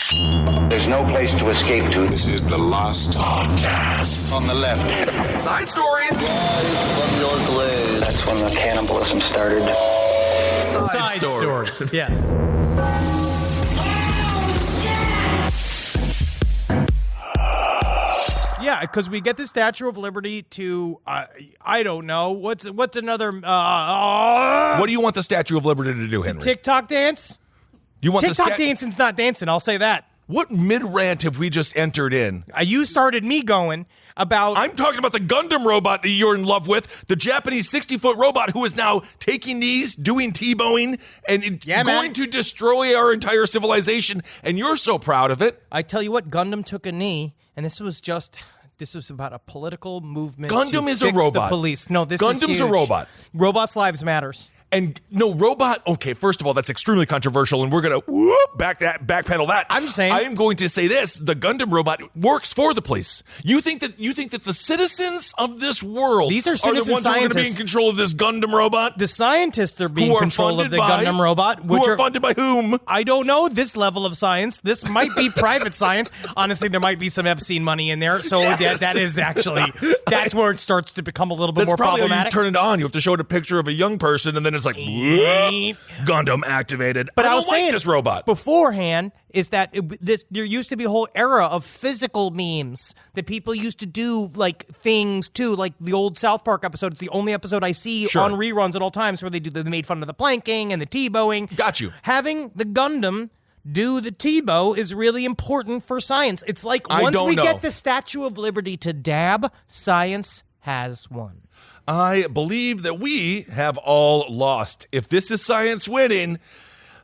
There's no place to escape to. This is the last podcast. On the left. Side stories. From your glade. That's when the cannibalism started. Side stories. Yes. Yeah, because we get the Statue of Liberty to, I don't know, what's another, What do you want the Statue of Liberty to do, Henry? TikTok dance? You want TikTok dancing's not dancing, I'll say that. What mid-rant have we just entered in? You started me going about... I'm talking about the Gundam robot that you're in love with, the Japanese 60-foot robot who is now taking knees, doing T-bowing, and going to destroy our entire civilization, and you're so proud of it. I tell you what, Gundam took a knee, and this was about a political movement. Gundam is a fix robot. The police. No, this Gundam's is huge. a robot. Robots' lives matters. And no, robot, okay, first of all, that's extremely controversial, and we're going to backpedal that. I'm saying. I am going to say this, the Gundam robot works for the police. You think that the citizens of this world These are the ones scientists. who are going to be in control of this Gundam robot? The scientists are being in control of the Gundam robot. Who are funded by whom? I don't know this level of science. This might be private science. Honestly, there might be some Epstein money in there. So yes. that is actually, that's where it starts to become a little bit more problematic. problematic. How you turn it on. You have to show it a picture of a young person, and then it's like, Gundam activated. But I don't was saying like this robot beforehand is that there used to be a whole era of physical memes that people used to do, like things too, like the old South Park episode. It's the only episode I see on reruns at all times where they made fun of the planking and the T-bowing. Got you. Having the Gundam do the T-bow is really important for science. It's like once we get the Statue of Liberty to dab, science has won. I believe that we have all lost. If this is science winning,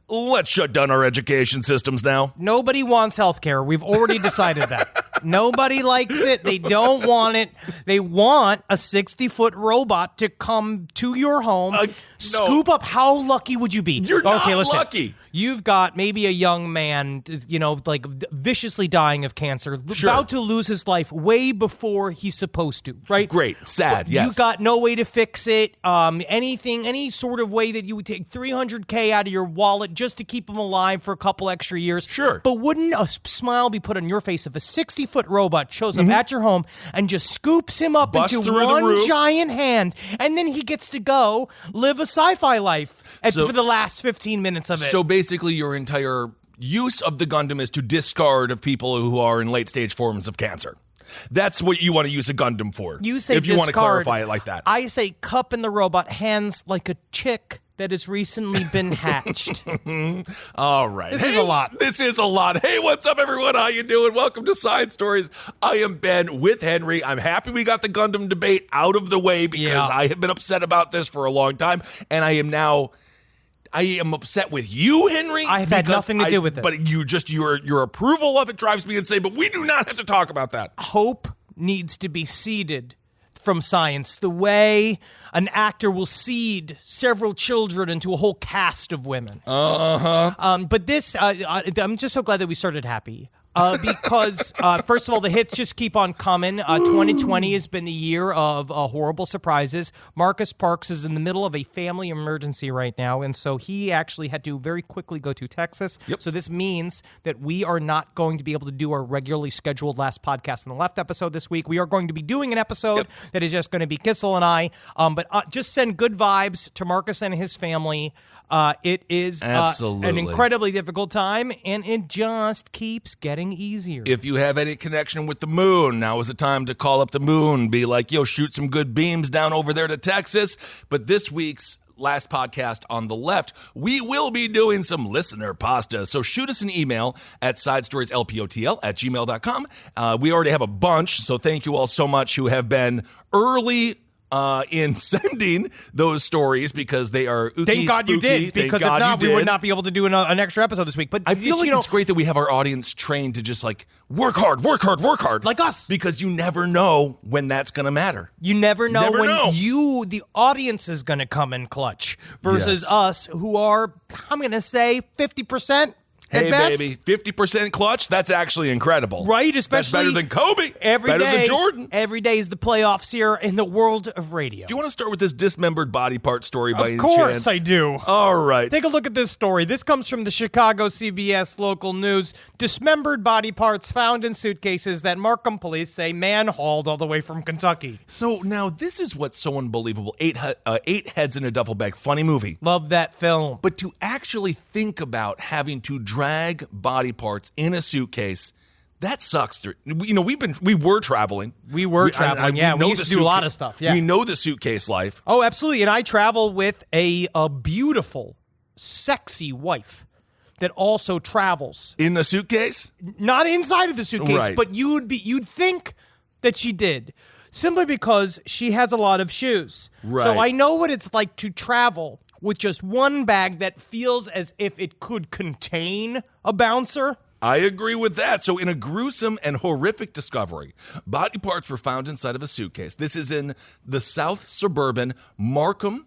let's shut down our education systems now. Nobody wants healthcare. We've already decided that. Nobody likes it. They don't want it. They want a 60-foot robot to come to your home, scoop up. How lucky would you be? You're not lucky. You've got maybe a young man, like viciously dying of cancer, about to lose his life way before he's supposed to, right? Great. Sad, yes. You got no way to fix it. Any sort of way that you would take $300K out of your wallet just to keep him alive for a couple extra years. Sure. But wouldn't a smile be put on your face if a 60-foot robot shows up at your home and just scoops him up into one giant hand, and then he gets to go live a sci-fi life for the last 15 minutes of it? So basically your entire use of the Gundam is to discard of people who are in late-stage forms of cancer. That's what you want to use a Gundam for. You say if you want to clarify it like that. I say cup in the robot, hands like a chick that has recently been hatched. All right. This is a lot. This is a lot. Hey, what's up, everyone? How you doing? Welcome to Side Stories. I am Ben with Henry. I'm happy we got the Gundam debate out of the way because I have been upset about this for a long time, and I am upset with you, Henry. I have had nothing to do with it. But your approval of it drives me insane, but we do not have to talk about that. Hope needs to be seeded from science, the way an actor will seed several children into a whole cast of women. But this, I'm just so glad that we started happy. Because, first of all, the hits just keep on coming. 2020 has been the year of horrible surprises. Marcus Parks is in the middle of a family emergency right now, and so he actually had to very quickly go to Texas. Yep. So this means that we are not going to be able to do our regularly scheduled Last Podcast on the Left episode this week. We are going to be doing an episode that is just going to be Kissel and I. But just send good vibes to Marcus and his family. It is an incredibly difficult time, and it just keeps getting easier. If you have any connection with the moon, now is the time to call up the moon. Be like, shoot some good beams down over there to Texas. But this week's Last Podcast on the Left, we will be doing some listener pasta. So shoot us an email at sidestorieslpotl@gmail.com. We already have a bunch, so thank you all so much who have been early in sending those stories because they are ooky, Thank God spooky. you did, because if not, we would not be able to do an extra episode this week. But I feel like it's great that we have our audience trained to just like work hard. Like us. Because you never know when that's going to matter. You never know when the audience is going to come in clutch versus us who are, I'm going to say 50%. Hey, best. baby, 50% clutch? That's actually incredible. Right? Especially That's better than Kobe. Every better day, than Jordan. Every day is the playoffs here in the world of radio. Do you want to start with this dismembered body part story by any Of course chance? I do. All right. Take a look at this story. This comes from the Chicago CBS local news. Dismembered body parts found in suitcases that Markham police say man hauled all the way from Kentucky. So now this is what's so unbelievable. Eight heads in a duffel bag. Funny movie. Love that film. But to actually think about having to drag body parts in a suitcase, that sucks. We were traveling. We used to do a lot of stuff. Yeah. We know the suitcase life. Oh, absolutely. And I travel with a beautiful, sexy wife that also travels. In the suitcase? Not inside of the suitcase, Right. but you'd think that she did. Simply because she has a lot of shoes. Right. So I know what it's like to travel with just one bag that feels as if it could contain a bouncer. I agree with that. So in a gruesome and horrific discovery, body parts were found inside of a suitcase. This is in the south suburban Markham,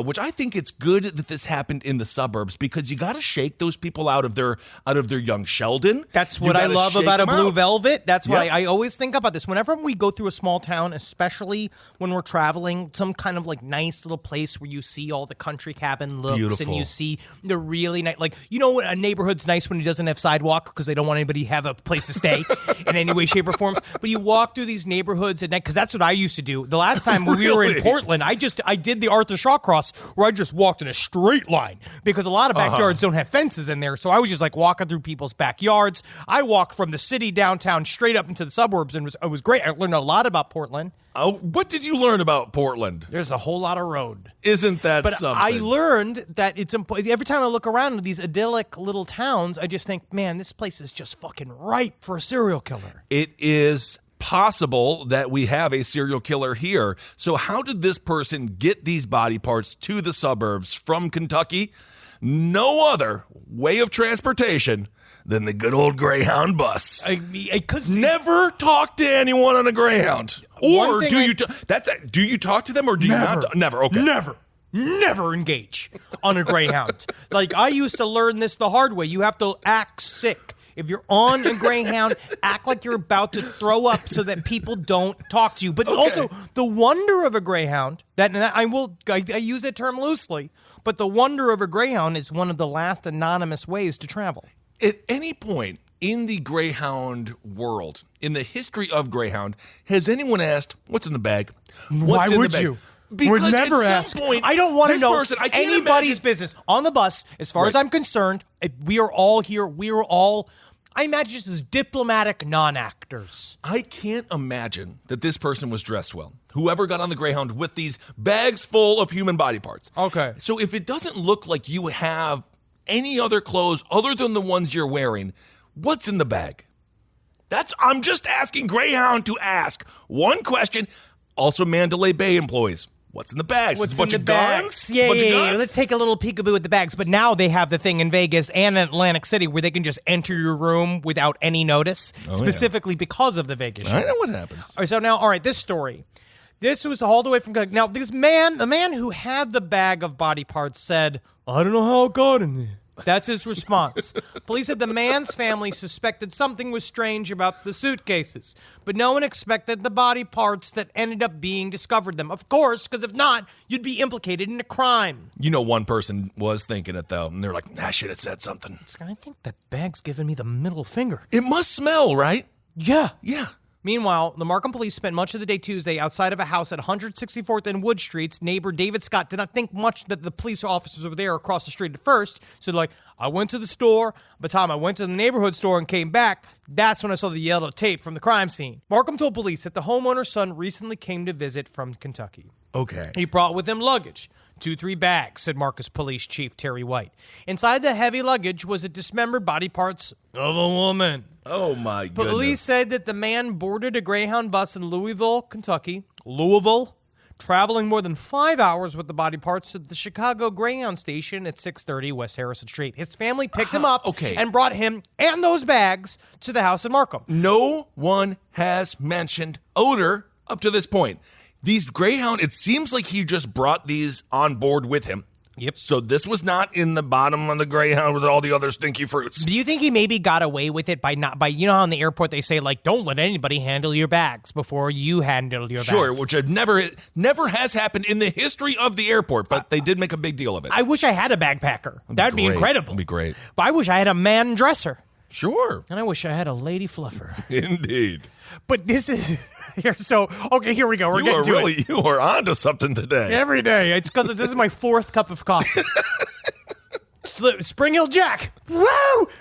which I think it's good that this happened in the suburbs because you got to shake those people out of their young Sheldon. That's what I love about a Blue Velvet. That's why Yep. I always think about this. Whenever we go through a small town, especially when we're traveling, some kind of like nice little place where you see all the country cabin looks Beautiful. and you see the really nice, like, you know, a neighborhood's nice when it doesn't have sidewalk because they don't want anybody to have a place to stay in any way, shape, or form. But you walk through these neighborhoods at night, because that's what I used to do. The last time we were in Really? Portland, I did the Arthur Shawcross where I just walked in a straight line because a lot of backyards don't have fences in there. So I was just like walking through people's backyards. I walked from the city downtown straight up into the suburbs, and it was great. I learned a lot about Portland. Oh, what did you learn about Portland? There's a whole lot of road. Isn't that But something? I learned that it's important. Every time I look around these idyllic little towns, I just think, man, this place is just fucking ripe for a serial killer. It is possible that we have a serial killer here. So how did this person get these body parts to the suburbs from Kentucky? No other way of transportation than the good old Greyhound bus. Because Never talk to anyone on a Greyhound. One Or thing do I- you do you talk to them or do you not? Never. Okay. Never engage on a Greyhound. Like, I used to learn this the hard way. You have to act sick. If you're on a Greyhound, act like you're about to throw up so that people don't talk to you. But also, the wonder of a Greyhound, I use that term loosely, but the wonder of a Greyhound is one of the last anonymous ways to travel. At any point in the Greyhound world, in the history of Greyhound, has anyone asked, what's in the bag? Why What's in would the bag? you? Because Would never at ask. some point, I don't want to this know person, I can't anybody's imagine- business on the bus. As far as Right. I'm concerned, we are all here. We are all, I imagine, just as diplomatic non-actors. I can't imagine that this person was dressed well. Whoever got on the Greyhound with these bags full of human body parts. Okay. So if it doesn't look like you have any other clothes other than the ones you're wearing, what's in the bag? I'm just asking Greyhound to ask one question. Also, Mandalay Bay employees. What's in the bags? What's It's a bunch in of the guns? bags? It's a Yeah, bunch of yeah. guns? Let's take a little peekaboo at the bags. But now they have the thing in Vegas and in Atlantic City where they can just enter your room without any notice, specifically because of the Vegas show. I know what happens. All right, so now, all right, this story. This was all the way from Kentucky. Now, the man who had the bag of body parts said, I don't know how it got in there. That's his response. Police said the man's family suspected something was strange about the suitcases, but no one expected the body parts that ended up being discovered them. Of course, because if not, you'd be implicated in a crime. You know, one person was thinking it, though, and they're like, I should have said something. I think that bag's giving me the middle finger. It must smell, right? Yeah. Yeah. Meanwhile, the Markham police spent much of the day Tuesday outside of a house at 164th and Wood Streets. Neighbor David Scott did not think much that the police officers were there across the street at first. So, like, I went to the store. By the time I went to the neighborhood store and came back, that's when I saw the yellow tape from the crime scene. Markham told police that the homeowner's son recently came to visit from Kentucky. Okay. He brought with him luggage. 2-3 bags, said Marcus Police Chief Terry White. Inside the heavy luggage was the dismembered body parts of a woman. Oh, my goodness. Police said that the man boarded a Greyhound bus in Louisville, Kentucky, traveling more than 5 hours with the body parts to the Chicago Greyhound station at 630 West Harrison Street. His family picked him up and brought him and those bags to the house in Markham. No one has mentioned odor up to this point. These Greyhound, it seems like he just brought these on board with him. Yep. So this was not in the bottom of the Greyhound with all the other stinky fruits. Do you think he maybe got away with it by you know how in the airport they say, like, don't let anybody handle your bags before you handle your bags? Sure, which never has happened in the history of the airport, but they did make a big deal of it. I wish I had a bagpacker. That'd be incredible. That'd be great. But I wish I had a man dresser. Sure. And I wish I had a lady fluffer. Indeed. But this is here. So, okay, here we go. We're getting to it. You are onto something today. Every day. It's because this is my 4th cup of coffee. Spring Hill Jack. Woo!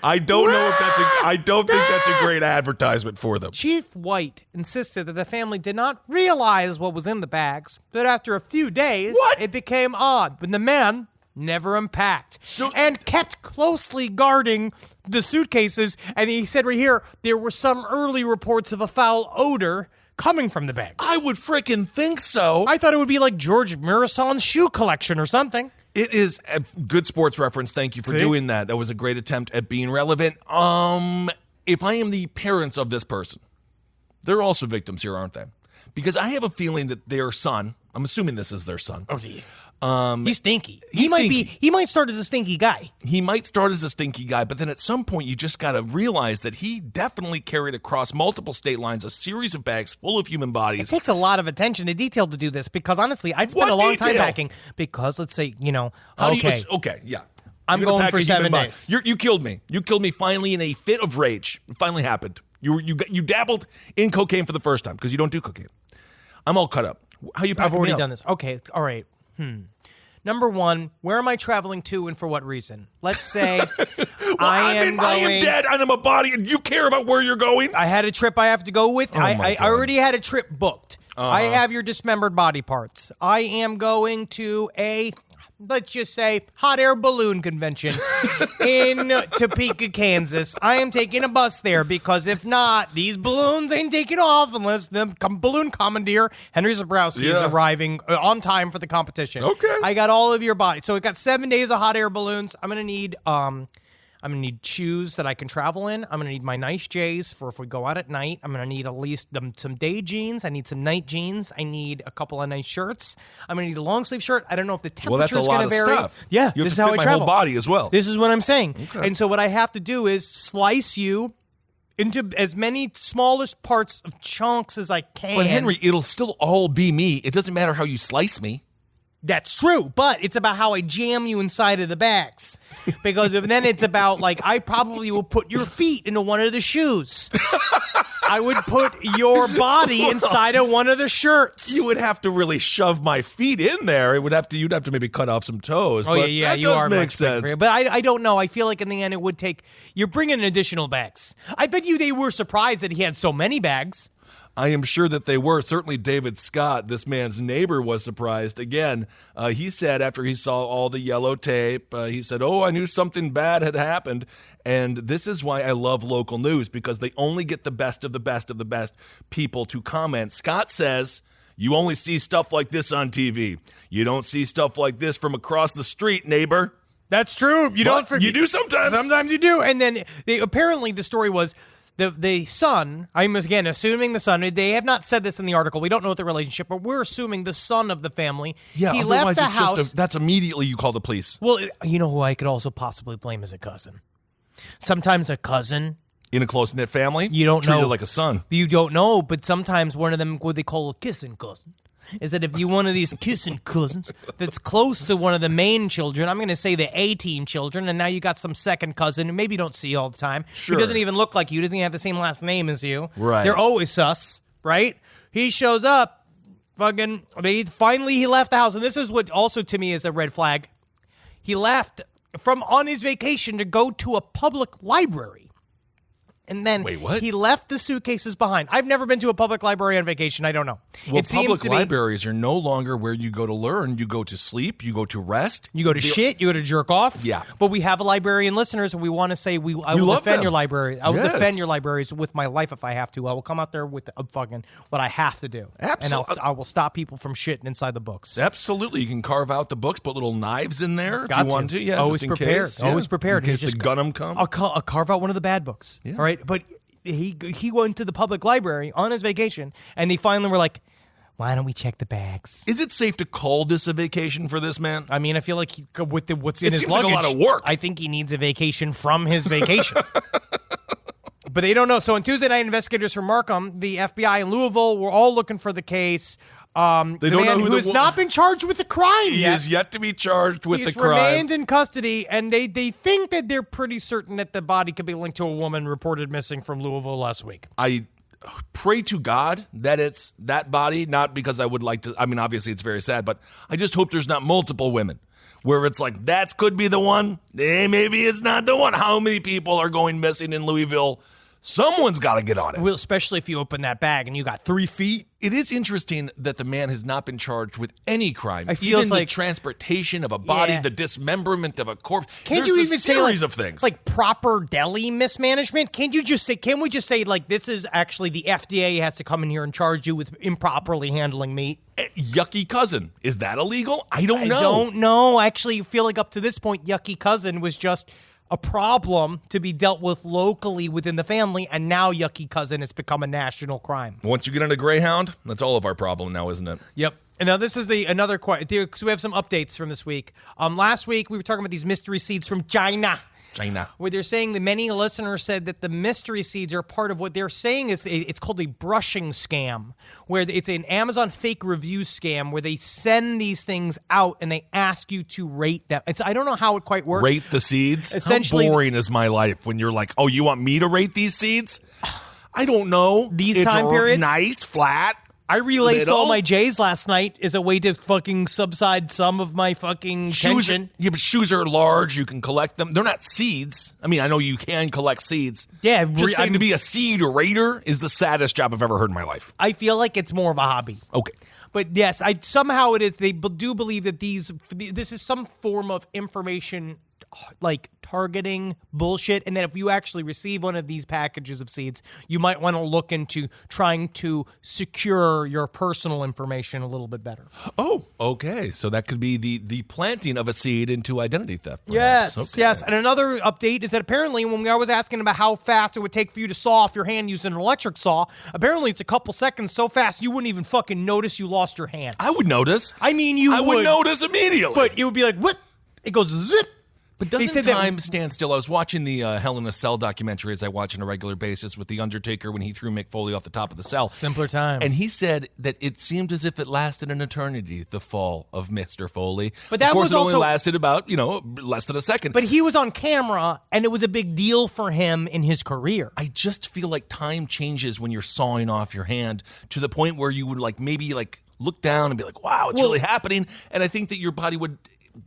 I don't know if I don't think that's a great advertisement for them. Chief White insisted that the family did not realize what was in the bags, but after a few days, it became odd when the man never unpacked and kept closely guarding the suitcases. And he said right here, there were some early reports of a foul odor coming from the bags. I would frickin' think so. I thought it would be like George Mirasan's shoe collection or something. It is a good sports reference. Thank you for doing that. That was a great attempt at being relevant. If I am the parents of this person, they're also victims here, aren't they? Because I have a feeling that their son, I'm assuming this is their son. Oh, yeah. He's stinky. He might start as a stinky guy. He might start as a stinky guy, but then at some point you just got to realize that he definitely carried across multiple state lines a series of bags full of human bodies. It takes a lot of attention to detail to do this because honestly, I'd spend a long time packing because let's say, yeah. I'm going for 7 days. You killed me. You killed me finally in a fit of rage. It finally happened. You dabbled in cocaine for the first time because you don't do cocaine. I'm all cut up. How you packing I've already me up? done this. Okay, all right. Number 1, where am I traveling to and for what reason? Let's say I am dead and I'm a body and you care about where you're going? I had a trip I have to go with. I already had a trip booked. I have your dismembered body parts. I am going to let's just say, hot air balloon convention in Topeka, Kansas. I am taking a bus there because if not, these balloons ain't taking off unless the balloon commandeer, Henry Zabrowski, is arriving on time for the competition. Okay. I got all of your body. So we got 7 days of hot air balloons. I'm going to need... I'm going to need shoes that I can travel in. I'm going to need my nice J's for if we go out at night. I'm going to need at least some day jeans. I need some night jeans. I need a couple of nice shirts. I'm going to need a long sleeve shirt. I don't know if the temperature is going to vary. Stuff. Yeah, you have this to is how fit I my travel. Whole body as well. This is what I'm saying. Okay. And so what I have to do is slice you into as many smallest parts of chunks as I can. But Henry, it'll still all be me. It doesn't matter how you slice me. That's true, but it's about how I jam you inside of the bags. Because then it's about, like, I probably will put your feet into one of the shoes. I would put your body inside of one of the shirts. You would have to really shove my feet in there. You'd have to maybe cut off some toes. Oh, but yeah, that you does are make sense. But I don't know. I feel like in the end it would take... You're bringing additional bags. I bet you they were surprised that he had so many bags. I am sure that they were. Certainly David Scott, this man's neighbor, was surprised. Again, he said after he saw all the yellow tape, he said, I knew something bad had happened. And this is why I love local news, because they only get the best of the best of the best people to comment. Scott says, you only see stuff like this on TV. You don't see stuff like this from across the street, neighbor. That's true. You don't forget. You do sometimes. Sometimes you do. And then apparently the story was... The son, I'm again assuming the son, they have not said this in the article, we don't know what the relationship, but we're assuming the son of the family. Yeah, he otherwise left the it's house. that's immediately you call the police. Well, you know who I could also possibly blame as a cousin? Sometimes a cousin. In a close-knit family? You don't treated know. like a son. You don't know, but sometimes one of them, what they call a kissing cousin, is that if you're one of these kissing cousins that's close to one of the main children, I'm going to say the A-team children, and now you got some second cousin who maybe you don't see all the time. Sure. Who doesn't even look like you, doesn't even have the same last name as you. Right. They're always sus, right? He shows up, finally he left the house, and this is what also to me is a red flag. He left from on his vacation to go to a public library. And then Wait, what? he left the suitcases behind. I've never been to a public library on vacation. I don't know. Well, public libraries are no longer where you go to learn. You go to sleep. You go to rest. You go to shit. You go to jerk off. Yeah. But we have librarian listeners, and we want to say I will love defend them. your library. I will Yes. defend your libraries with my life if I have to. I will come out there with fucking what I have to do. Absolutely. And I will stop people from shitting inside the books. Absolutely. You can carve out the books, put little knives in there if Got you want to. Yeah, always just in prepared. case. Always Yeah. prepared. In case He's the gun'em come. I'll carve out one of the bad books. Yeah. All right, but he went to the public library on his vacation, and they finally were like, Why don't we check the bags? Is it safe to call this a vacation for this man? I mean, I feel like what's in his seems like luggage, a lot of work. I think he needs a vacation from his vacation. But they don't know. So on Tuesday night, investigators from Markham, the FBI in Louisville, were all looking for the case. They don't know who has not been charged with the crime He yet. is yet to be charged with the He's crime. remained in custody, and they think that they're pretty certain that the body could be linked to a woman reported missing from Louisville last week. I pray to God that it's that body, not because I would like to. I mean, obviously it's very sad, but I just hope there's not multiple women where it's like, that could be the one. Maybe it's not the one. How many people are going missing in Louisville? Someone's got to get on it. Well, especially if you open that bag and you got 3 feet. It is interesting that the man has not been charged with any crime. It feels even like the transportation of a body, Yeah. the dismemberment of a corpse. Can't There's you a even say series of things like proper deli mismanagement? Can't we just say like this is actually the FDA has to come in here and charge you with improperly handling meat? Yucky cousin, is that illegal? I don't know. I don't know. I actually feel like up to this point, yucky cousin was just a problem to be dealt with locally within the family, and now yucky cousin has become a national crime. Once you get into Greyhound, that's all of our problem now, isn't it? Yep. And now this is another question. So we have some updates from this week. Last week we were talking about these mystery seeds from China. Where they're saying that many listeners said that the mystery seeds are part of what they're saying is it's called a brushing scam, where it's an Amazon fake review scam where they send these things out and they ask you to rate them. I don't know how it quite works. Rate the seeds? Essentially, how boring is my life when you're like, oh, you want me to rate these seeds? I don't know. These time periods? Nice, flat. I relaced little. all my J's last night as a way to fucking subside some of my fucking tension. Yeah, but shoes are large. You can collect them. They're not seeds. I mean, I know you can collect seeds. Yeah. Just saying to be a seed rater is the saddest job I've ever heard in my life. I feel like it's more of a hobby. Okay. But yes, somehow it is. They do believe that this is some form of information like targeting bullshit, and that if you actually receive one of these packages of seeds, you might want to look into trying to secure your personal information a little bit better. Oh, okay. So that could be the planting of a seed into identity theft. Yes, perhaps. Okay. yes. And another update is that apparently when I was asking about how fast it would take for you to saw off your hand using an electric saw, apparently it's a couple seconds so fast you wouldn't even fucking notice you lost your hand. I would notice. I mean, you I would notice immediately. But it would be like, what? It goes zip. But doesn't time stand still? I was watching the Hell in a Cell documentary, as I watch on a regular basis, with The Undertaker when he threw Mick Foley off the top of the cell. Simpler times. And he said that it seemed as if it lasted an eternity, the fall of Mr. Foley. But that of course, was it only also lasted about, less than a second. But he was on camera, and it was a big deal for him in his career. I just feel like time changes when you're sawing off your hand to the point where you would maybe look down and be like, wow, it's really happening. And I think that your body would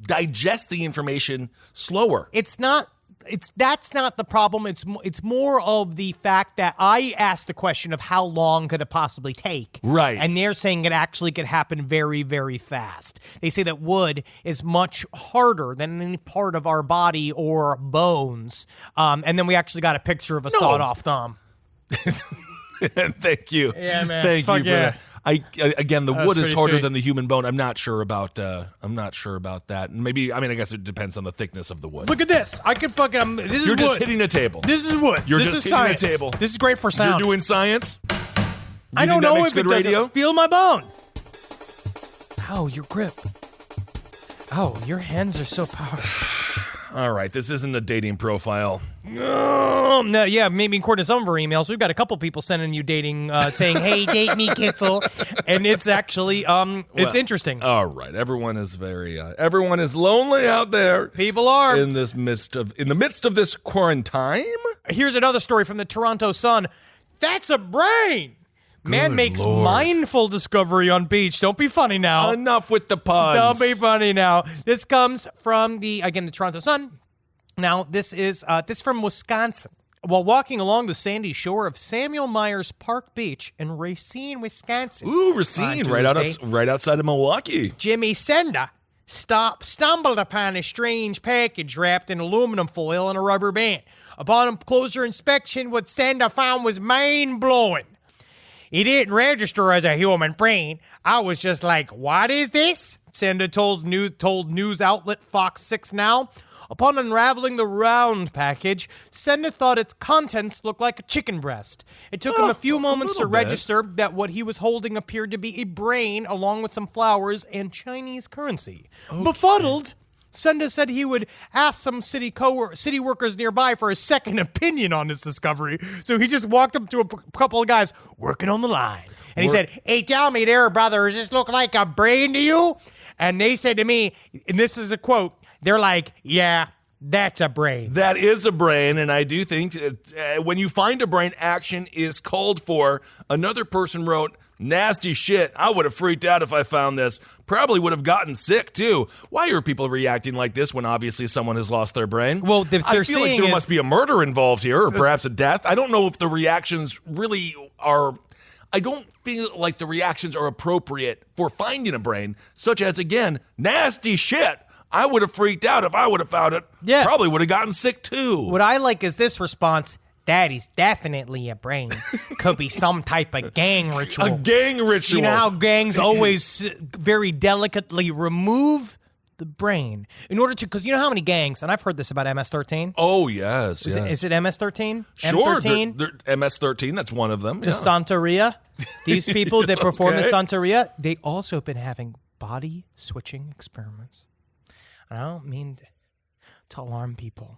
digest the information slower. That's not the problem. It's more of the fact that I asked the question of how long could it possibly take. Right. And they're saying it actually could happen very, very fast. They say that wood is much harder than any part of our body or bones. And then we actually got a picture of a sawed-off thumb. Thank you. Yeah, man. Thank Fuck you for yeah. that. Again, the wood is pretty harder sweet. than the human bone. I'm not sure about that. Maybe, I guess it depends on the thickness of the wood. Look at this. I could fucking. This is You're wood. just hitting a table. This is wood. You're this just is hitting science. a table. This is great for sound. You're doing science? I don't know if good it radio? doesn't feel my bone. Ow, your grip. Oh, your hands are so powerful. All right, this isn't a dating profile. No, yeah, maybe according to some of our emails, we've got a couple people sending you dating, saying, "Hey, date me, Kitzel," and it's actually, it's interesting. All right, everyone is lonely out there. People are in the midst of this quarantine. Here's another story from the Toronto Sun. That's a brain. Man makes Lord. mindful discovery on beach. Don't be funny now. Enough with the puns. Don't be funny now. This comes from the Toronto Sun. Now, this is from Wisconsin. While walking along the sandy shore of Samuel Myers Park Beach in Racine, Wisconsin. Ooh, Racine, right outside of Milwaukee. Jimmy Senda stumbled upon a strange package wrapped in aluminum foil and a rubber band. Upon closer inspection, what Senda found was mind-blowing. He didn't register as a human brain. I was just like, what is this? Senda told news outlet Fox 6 Now. Upon unraveling the round package, Senda thought its contents looked like a chicken breast. It took him a few moments to register that what he was holding appeared to be a brain along with some flowers and Chinese currency. Okay. Befuddled, Senda said he would ask some city workers nearby for a second opinion on his discovery. So he just walked up to a couple of guys working on the line. And he said, "Hey, tell me there, brother, does this look like a brain to you?" And they said to me, and this is a quote, they're like, "Yeah, that's a brain." That is a brain, and I do think when you find a brain, action is called for. Another person wrote, "Nasty shit. I would have freaked out if I found this. Probably would have gotten sick, too." Why are people reacting like this when obviously someone has lost their brain? Well, I feel like there must be a murder involved here, or perhaps a death. I don't know if the reactions really are... I don't feel like the reactions are appropriate for finding a brain, such as, again, nasty shit. I would have freaked out if I would have found it. Yeah. Probably would have gotten sick, too. What I like is this response. That is definitely a brain. Could be some type of gang ritual. A gang ritual. You know how gangs always very delicately remove the brain in order to, because you know how many gangs, and I've heard this about MS-13. Oh, yes. Is it MS-13? Sure. M13? MS-13, that's one of them. The Santeria. These people that perform the Okay. Santeria, they also have been having body switching experiments. And I don't mean to alarm people.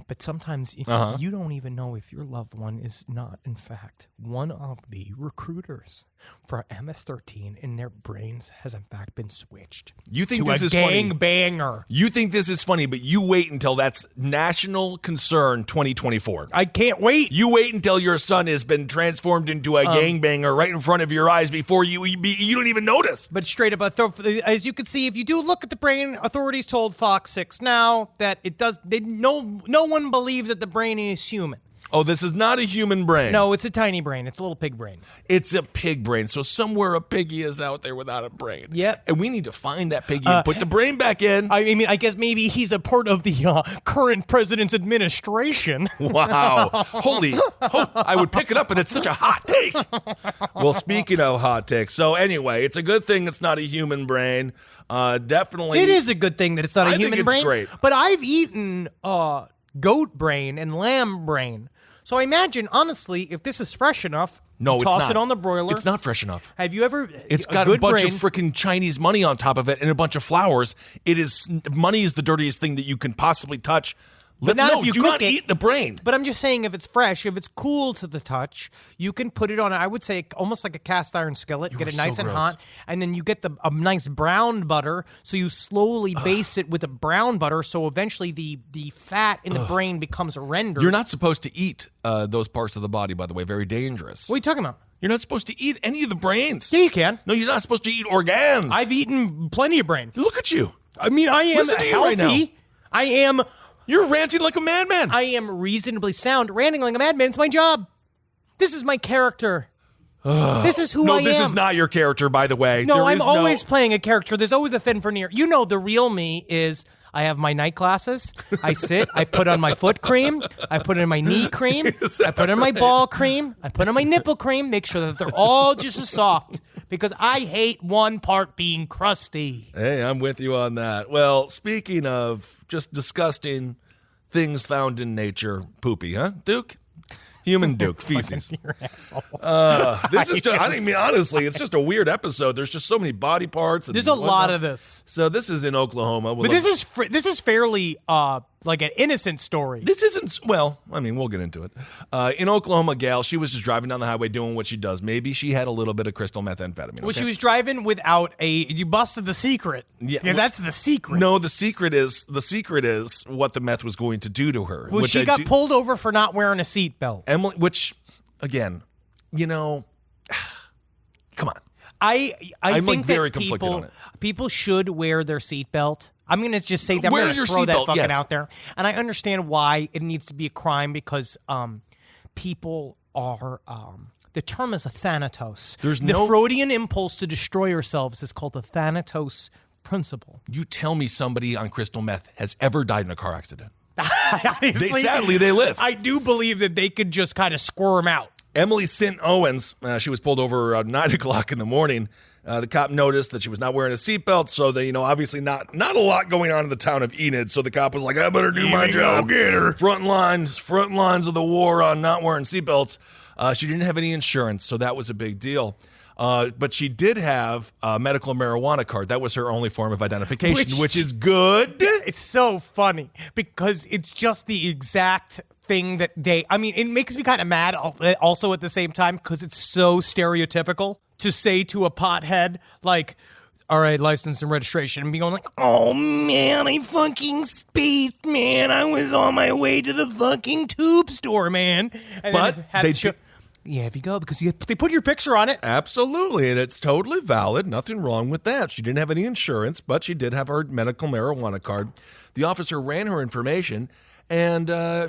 But sometimes you don't even know if your loved one is not, in fact, one of the recruiters for MS-13, and their brains has, in fact, been switched You think to this a is funny? gang banger. You think this is funny, but you wait until that's National Concern 2024. I can't wait. You wait until your son has been transformed into a gangbanger right in front of your eyes before you don't even notice. But straight up, as you can see, if you do look at the brain, authorities told Fox 6 Now that it does. No one believes that the brain is human. Oh, this is not a human brain. No, it's a tiny brain. It's a little pig brain. It's a pig brain. So somewhere a piggy is out there without a brain. Yep. And we need to find that piggy and put the brain back in. I mean, I guess maybe he's a part of the current president's administration. Wow. I would pick it up, and it's such a hot take. Well, speaking of hot takes, so anyway, it's a good thing it's not a human brain. Definitely. It is a good thing that it's not a human brain. Great. But I've eaten goat brain and lamb brain. So I imagine, honestly, if this is fresh enough, No, toss it's not. it on the broiler. It's not fresh enough. Have you ever? It's got a bunch of freaking Chinese money on top of it and a bunch of flowers. Money is the dirtiest thing that you can possibly touch. But not if you do cook not it. eat the brain. But I'm just saying, if it's fresh, if it's cool to the touch, you can put it on, I would say, almost like a cast iron skillet, get it so nice and gross. hot, and then you get a nice brown butter, so you slowly baste it with the brown butter, so eventually the fat in the brain becomes rendered. You're not supposed to eat those parts of the body, by the way. Very dangerous. What are you talking about? You're not supposed to eat any of the brains. Yeah, you can. No, you're not supposed to eat organs. I've eaten plenty of brain. Look at you. I mean, I am Listen to you healthy. right now. I am... You're ranting like a madman. I am reasonably sound. Ranting like a madman. It's my job. This is my character. This is who I am. No, this is not your character, by the way. No, I'm is always playing a character. There's always a thin veneer. You know, the real me is I have my night glasses. I sit. I put on my foot cream. I put in my knee cream. I put in my ball cream. I put in my nipple cream. Make sure that they're all just as soft. Because I hate one part being crusty. Hey, I'm with you on that. Well, speaking of just disgusting things found in nature, poopy, huh, Duke? Human Duke, feces. You're an asshole. This is just, I mean, honestly, it's just a weird episode. There's just so many body parts. And There's a lot whatnot. of this. So this is in Oklahoma. But this is fairly like an innocent story. This isn't, well, I mean, we'll get into it. In Oklahoma, gal, she was just driving down the highway doing what she does. Maybe she had a little bit of crystal methamphetamine. Well, okay? she was driving without you busted the secret. Yeah. Because that's the secret. No, the secret is what the meth was going to do to her. Well, which she I got do- pulled over for not wearing a seatbelt. Emily, which, again, you know, come on. I I'm, think very that conflicted on it. people should wear their seatbelt. I'm going to just say that. I'm Wear going to your throw that seatbelt, fucking yes. out there. And I understand why it needs to be a crime because people are... the term is a thanatos. The Freudian impulse to destroy ourselves is called the thanatos principle. You tell me somebody on crystal meth has ever died in a car accident. Honestly, Sadly, they live. I do believe that they could just kind of squirm out. Emily St. Owens, she was pulled over around 9 o'clock in the morning. The cop noticed that she was not wearing a seatbelt, so they, obviously not a lot going on in the town of Enid. So the cop was like, I better do my job. Get her. Front lines of the war on not wearing seatbelts. She didn't have any insurance, so that was a big deal. But she did have a medical marijuana card. That was her only form of identification, which is good. It's so funny because it's just the exact thing that it makes me kind of mad also at the same time because it's so stereotypical to say to a pothead, like, all right, license and registration, and be going like, oh man, I fucking spaced, man. I was on my way to the fucking tube store, man. And but yeah, if you go, because they put your picture on it. Absolutely, and it's totally valid. Nothing wrong with that. She didn't have any insurance, but she did have her medical marijuana card. The officer ran her information, and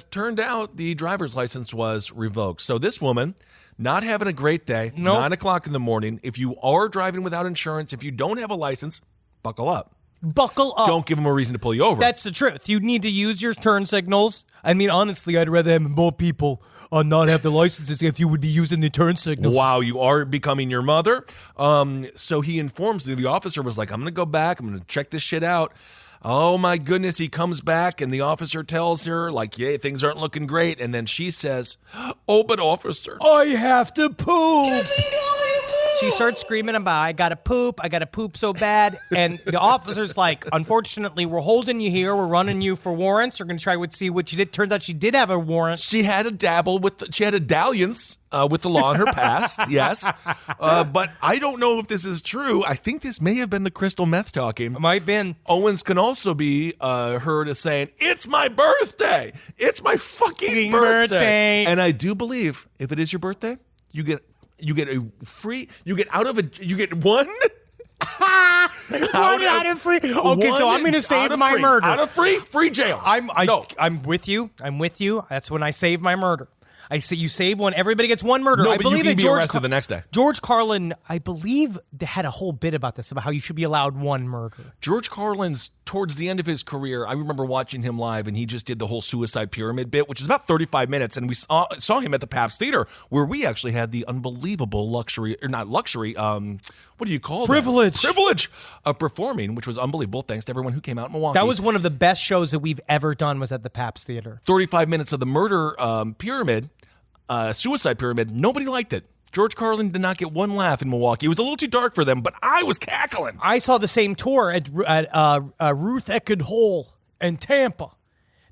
turned out the driver's license was revoked. So this woman, not having a great day, 9 o'clock in the morning. If you are driving without insurance, if you don't have a license, buckle up. Buckle up. Don't give them a reason to pull you over. That's the truth. You need to use your turn signals. I mean, honestly, I'd rather have more people not have the licenses if you would be using the turn signals. Wow, you are becoming your mother. So he informs the officer was like, I'm going to go back. I'm going to check this shit out. Oh my goodness, he comes back and the officer tells her, like, yeah, things aren't looking great. And then she says, oh, but officer, I have to poop. She starts screaming about, I gotta poop so bad. And the officer's like, unfortunately, we're holding you here. We're running you for warrants. We're going to try to see what you did. Turns out she did have a warrant. She had a dalliance with the law in her past, yes. But I don't know if this is true. I think this may have been the crystal meth talking. It might have been. Owens can also be heard as saying, it's my birthday. It's my fucking birthday. And I do believe if it is your birthday, you get one. Out of free. Okay, so I'm going to save my murder. Out of free jail. I'm with you. That's when I save my murder. I say you save one. Everybody gets one murder. No, I but believe you can that be arrested the next day. George Carlin, I believe, had a whole bit about this, about how you should be allowed one murder. George Carlin's towards the end of his career. I remember watching him live, and he just did the whole suicide pyramid bit, which is about 35 minutes. And we saw him at the Pabst Theater, where we actually had the unbelievable what do you call privilege of performing, which was unbelievable. Thanks to everyone who came out in Milwaukee. That was one of the best shows that we've ever done. Was at the Pabst Theater. 35 minutes of the murder pyramid. Suicide pyramid, nobody liked it. George Carlin did not get one laugh in Milwaukee. It was a little too dark for them, but I was cackling. I saw the same tour at Ruth Eckerd Hall in Tampa.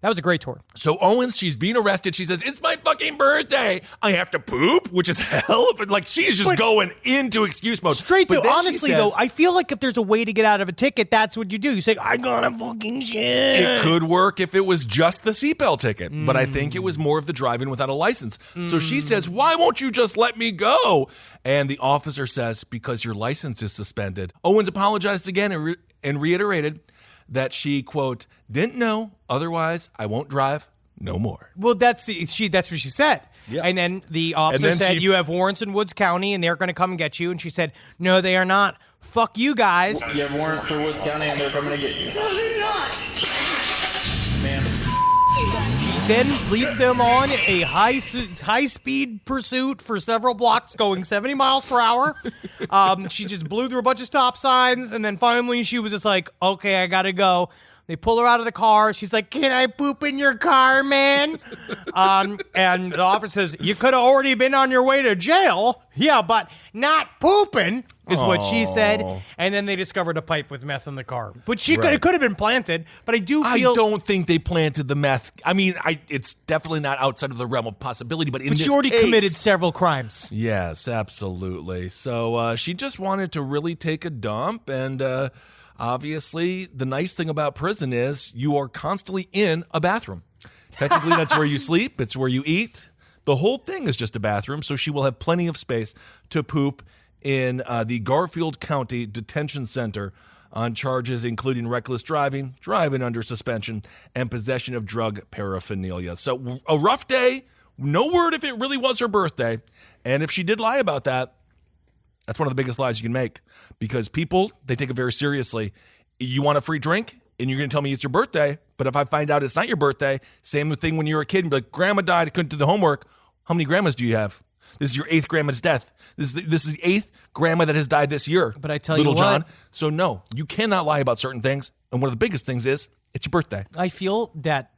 That was a great tour. So Owens, she's being arrested. She says, it's my fucking birthday. I have to poop, which is hell of a, like, she's just going into excuse mode. Straight through. Honestly, though, I feel like if there's a way to get out of a ticket, that's what you do. You say, I gotta fucking shit. It could work if it was just the seatbelt ticket, but I think it was more of the driving without a license. So she says, why won't you just let me go? And the officer says, because your license is suspended. Owens apologized again and reiterated that she, quote, didn't know, otherwise I won't drive no more. Well, that's what she said. Yep. And then the officer said, you have warrants in Woods County, and they're going to come and get you. And she said, no, they are not. Fuck you guys. You have warrants for Woods County, and they're coming to get you. No, they're not. Ma'am. Then leads them on a high-speed pursuit for several blocks, going 70 miles per hour. She just blew through a bunch of stop signs, and then finally she was just like, okay, I gotta go. They pull her out of the car. She's like, can I poop in your car, man? And the officer says, you could have already been on your way to jail. Yeah, but not pooping is what she said. And then they discovered a pipe with meth in the car. But it could have been planted, but I don't think they planted the meth. I mean, it's definitely not outside of the realm of possibility, but in this case, she already committed several crimes. Yes, absolutely. So she just wanted to really take a dump, and obviously, the nice thing about prison is you are constantly in a bathroom. Technically, that's where you sleep. It's where you eat. The whole thing is just a bathroom, so she will have plenty of space to poop in the Garfield County Detention Center on charges including reckless driving, driving under suspension, and possession of drug paraphernalia. So a rough day. No word if it really was her birthday. And if she did lie about that, that's one of the biggest lies you can make, because people, they take it very seriously. You want a free drink and you're going to tell me it's your birthday, but if I find out it's not your birthday, same thing when you were a kid and be like, grandma died, I couldn't do the homework. How many grandmas do you have? This is your 8th grandma's death. This is the 8th grandma that has died this year. But I tell Little you what. John. So no, you cannot lie about certain things. And one of the biggest things is it's your birthday. I feel that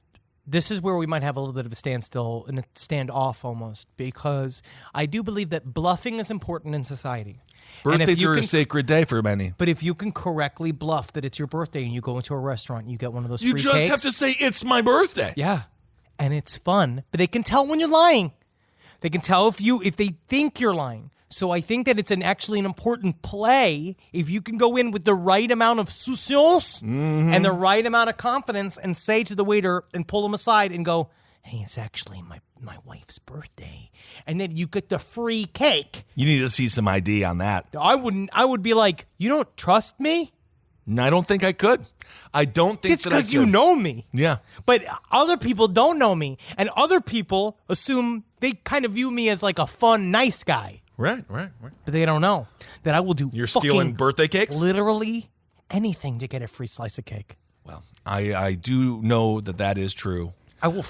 this is where we might have a little bit of a standstill and a standoff almost, because I do believe that bluffing is important in society. Birthdays are a sacred day for many. But if you can correctly bluff that it's your birthday and you go into a restaurant and you get one of those You free just cakes. have to say it's my birthday. Yeah. And it's fun, but they can tell when you're lying. They can tell if they think you're lying. So I think that it's actually an important play if you can go in with the right amount of souciance and the right amount of confidence and say to the waiter and pull them aside and go, hey, it's actually my wife's birthday. And then you get the free cake. You need to see some ID on that. I would be like, you don't trust me? No, I don't think I could. I don't think It's that I could. because you know me. Yeah. But other people don't know me. And other people assume they kind of view me as like a fun, nice guy. Right. But they don't know that I will do You're fucking stealing birthday cakes? literally anything to get a free slice of cake. Well, I do know that is true. I'll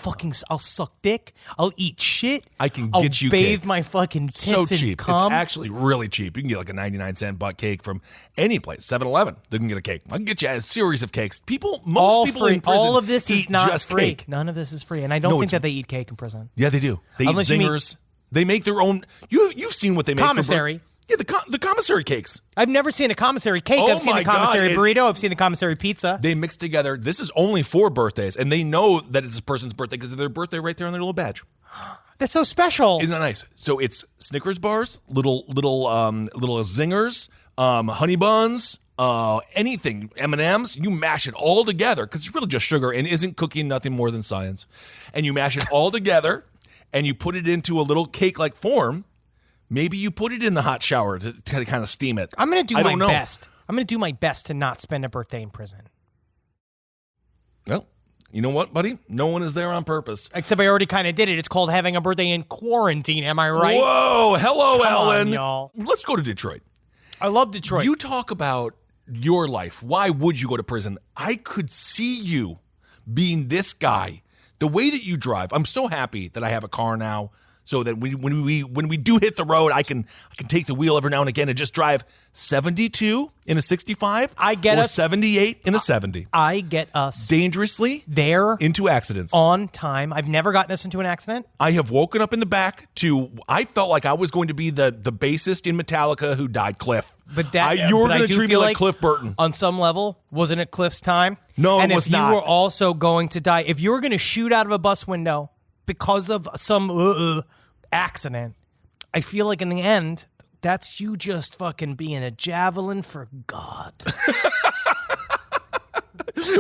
suck dick. I'll eat shit. I can I'll get you bathe cake. my fucking tits So in cheap. cum. It's actually really cheap. You can get like a 99-cent butt cake from any place. 7-Eleven. They can get a cake. I can get you a series of cakes. Most all people free. in prison All of this eat is not just free. cake. None of this is free. And I don't think that they eat cake in prison. Yeah, they do. They Unless eat you mean- zingers. They make their own. You've seen what they make. Commissary. Yeah, the commissary cakes. I've never seen a commissary cake. Oh I've seen my the commissary God, burrito. I've seen the commissary pizza. They mix together. This is only for birthdays, and they know that it's a person's birthday because of their birthday right there on their little badge. That's so special. Isn't that nice? So it's Snickers bars, little zingers, honey buns, anything, M&Ms. You mash it all together because it's really just sugar and isn't cooking nothing more than science. And you mash it all together, and you put it into a little cake-like form. Maybe you put it in the hot shower to kind of steam it. I'm going to do my know. best. I'm going to do my best to not spend a birthday in prison. Well, you know what, buddy? No one is there on purpose. Except I already kind of did it. It's called having a birthday in quarantine. Am I right? Whoa, hello, Come on, Ellen. y'all. Let's go to Detroit. I love Detroit. You talk about your life. Why would you go to prison? I could see you being this guy. The way that you drive. I'm so happy that I have a car now, so that when we do hit the road, I can take the wheel every now and again and just drive 72 in a 65. I get or us 78 in a 70. I get us Dangerously there into accidents. on time. I've never gotten us into an accident. I have woken up in the back to. I felt like I was going to be the bassist in Metallica who died, Cliff. But that you were but I going to do treat me feel like Cliff Burton. On some level, wasn't it Cliff's time? No, it and was if not. you were also going to die, if you were going to shoot out of a bus window because of some accident, I feel like in the end, that's you just fucking being a javelin for God.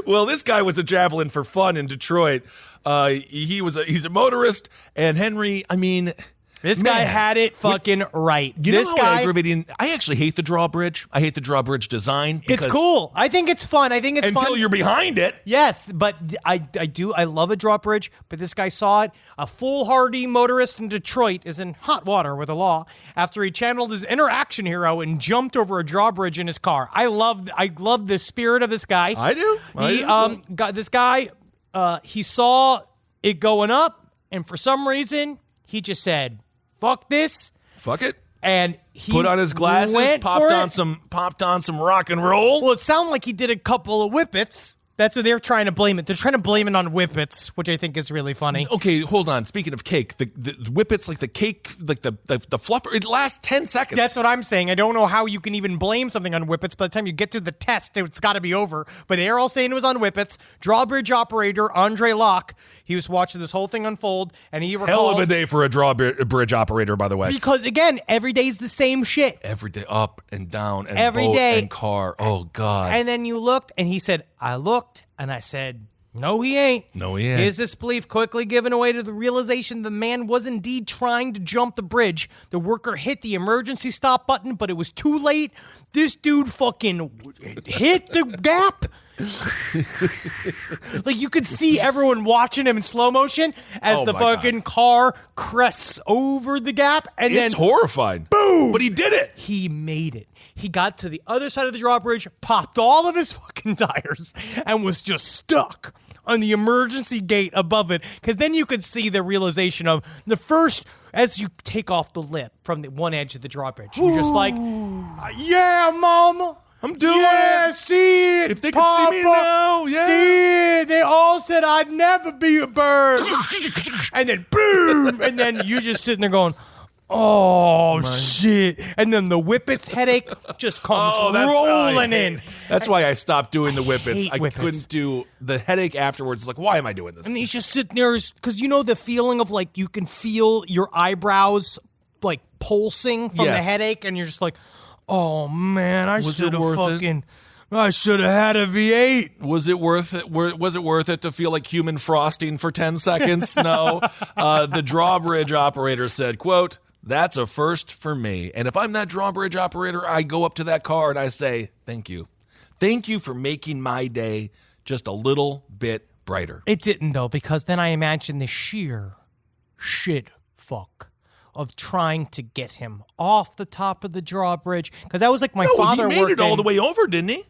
Well, this guy was a javelin for fun in Detroit. He's a motorist, and Henry. I mean, This guy had it fucking right. You This know how guy, aggravating. I actually hate the drawbridge. I hate the drawbridge design. it's cool. I think it's fun. I think it's Until fun. you're behind it. Yes, but I love a drawbridge, but this guy saw it. A foolhardy motorist in Detroit is in hot water with the law after he channeled his inner action hero and jumped over a drawbridge in his car. I love the spirit of this guy. I do. Got this guy, he saw it going up, and for some reason, he just said, fuck this. Fuck it. And he Put on his glasses, went popped for on some rock and roll. Well, it sounded like he did a couple of whippets. That's what they're trying to blame it. They're trying to blame it on whippets, which I think is really funny. Okay, hold on. Speaking of cake, the whippets, like the cake, like the fluffer, it lasts 10 seconds. That's what I'm saying. I don't know how you can even blame something on whippets. By the time you get to the test, it's got to be over. But they're all saying it was on whippets. Drawbridge operator Andre Locke, he was watching this whole thing unfold, and he recalled... Hell of a day for a drawbridge operator, by the way. Because, again, every day's the same shit. Every day, up and down, and Every boat day. and car. Oh, God. And then you looked, and he said, I looked, and I said... No, he ain't. No, he ain't. His disbelief quickly given away to the realization the man was indeed trying to jump the bridge. The worker hit the emergency stop button, but it was too late. This dude fucking hit the gap. Like you could see everyone watching him in slow motion as Oh the my fucking car crests over the gap, and It's then horrifying. boom! But he did it. He made it. He got to the other side of the drawbridge, popped all of his fucking tires, and was just stuck on the emergency gate above it, because then you could see the realization of the first, as you take off the lip from the one edge of the drawbridge. You're just like, yeah, mama. I'm doing yeah, it. See it, If they Papa, could see me now, yeah. See it. They all said I'd never be a bird. And then boom, and then you just sitting there going, oh, shit. And then the whippets headache just comes rolling in. That's why I stopped doing the whippets. hate I whippets. couldn't do the headache afterwards. Like, why am I doing this? And he's just sitting there, because you know the feeling of like you can feel your eyebrows like pulsing from the Yes. headache, and you're just like, oh man, I Was it should have worth it? fucking, I should have had a V8. Was it worth it? Was it worth it to feel like human frosting for 10 seconds? No. The drawbridge operator said, quote, "That's a first for me. And if I'm that drawbridge operator, I go up to that car and I say, thank you. Thank you for making my day just a little bit brighter." It didn't though, because then I imagine the sheer shit fuck of trying to get him off the top of the drawbridge, because that was like my father he made worked it all in- the way over, didn't he?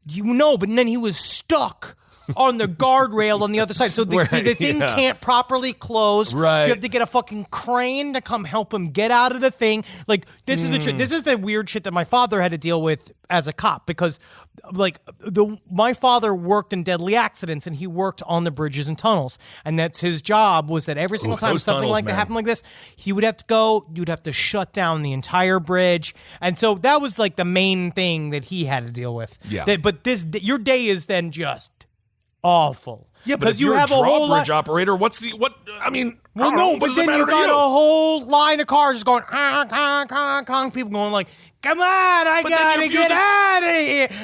You know, but then he was stuck on the guardrail on the other side. So the thing yeah. can't properly close. Right. You have to get a fucking crane to come help him get out of the thing. Like, this is this is the weird shit that my father had to deal with as a cop, because like my father worked in deadly accidents, and he worked on the bridges and tunnels. And that's his job, was that every single time those something tunnels, like that man. happened like this, he would have to go, you'd have to shut down the entire bridge. And so that was like the main thing that he had to deal with. Yeah. But your day is then just awful. Yeah, but if you you're have a a whole drawbridge lot. operator, I mean, Well, I don't no, know, what but does it then matter you to got you? a whole line of cars just going, honk, honk, honk, honk, people going like, come on, I But then gotta if you get do- out of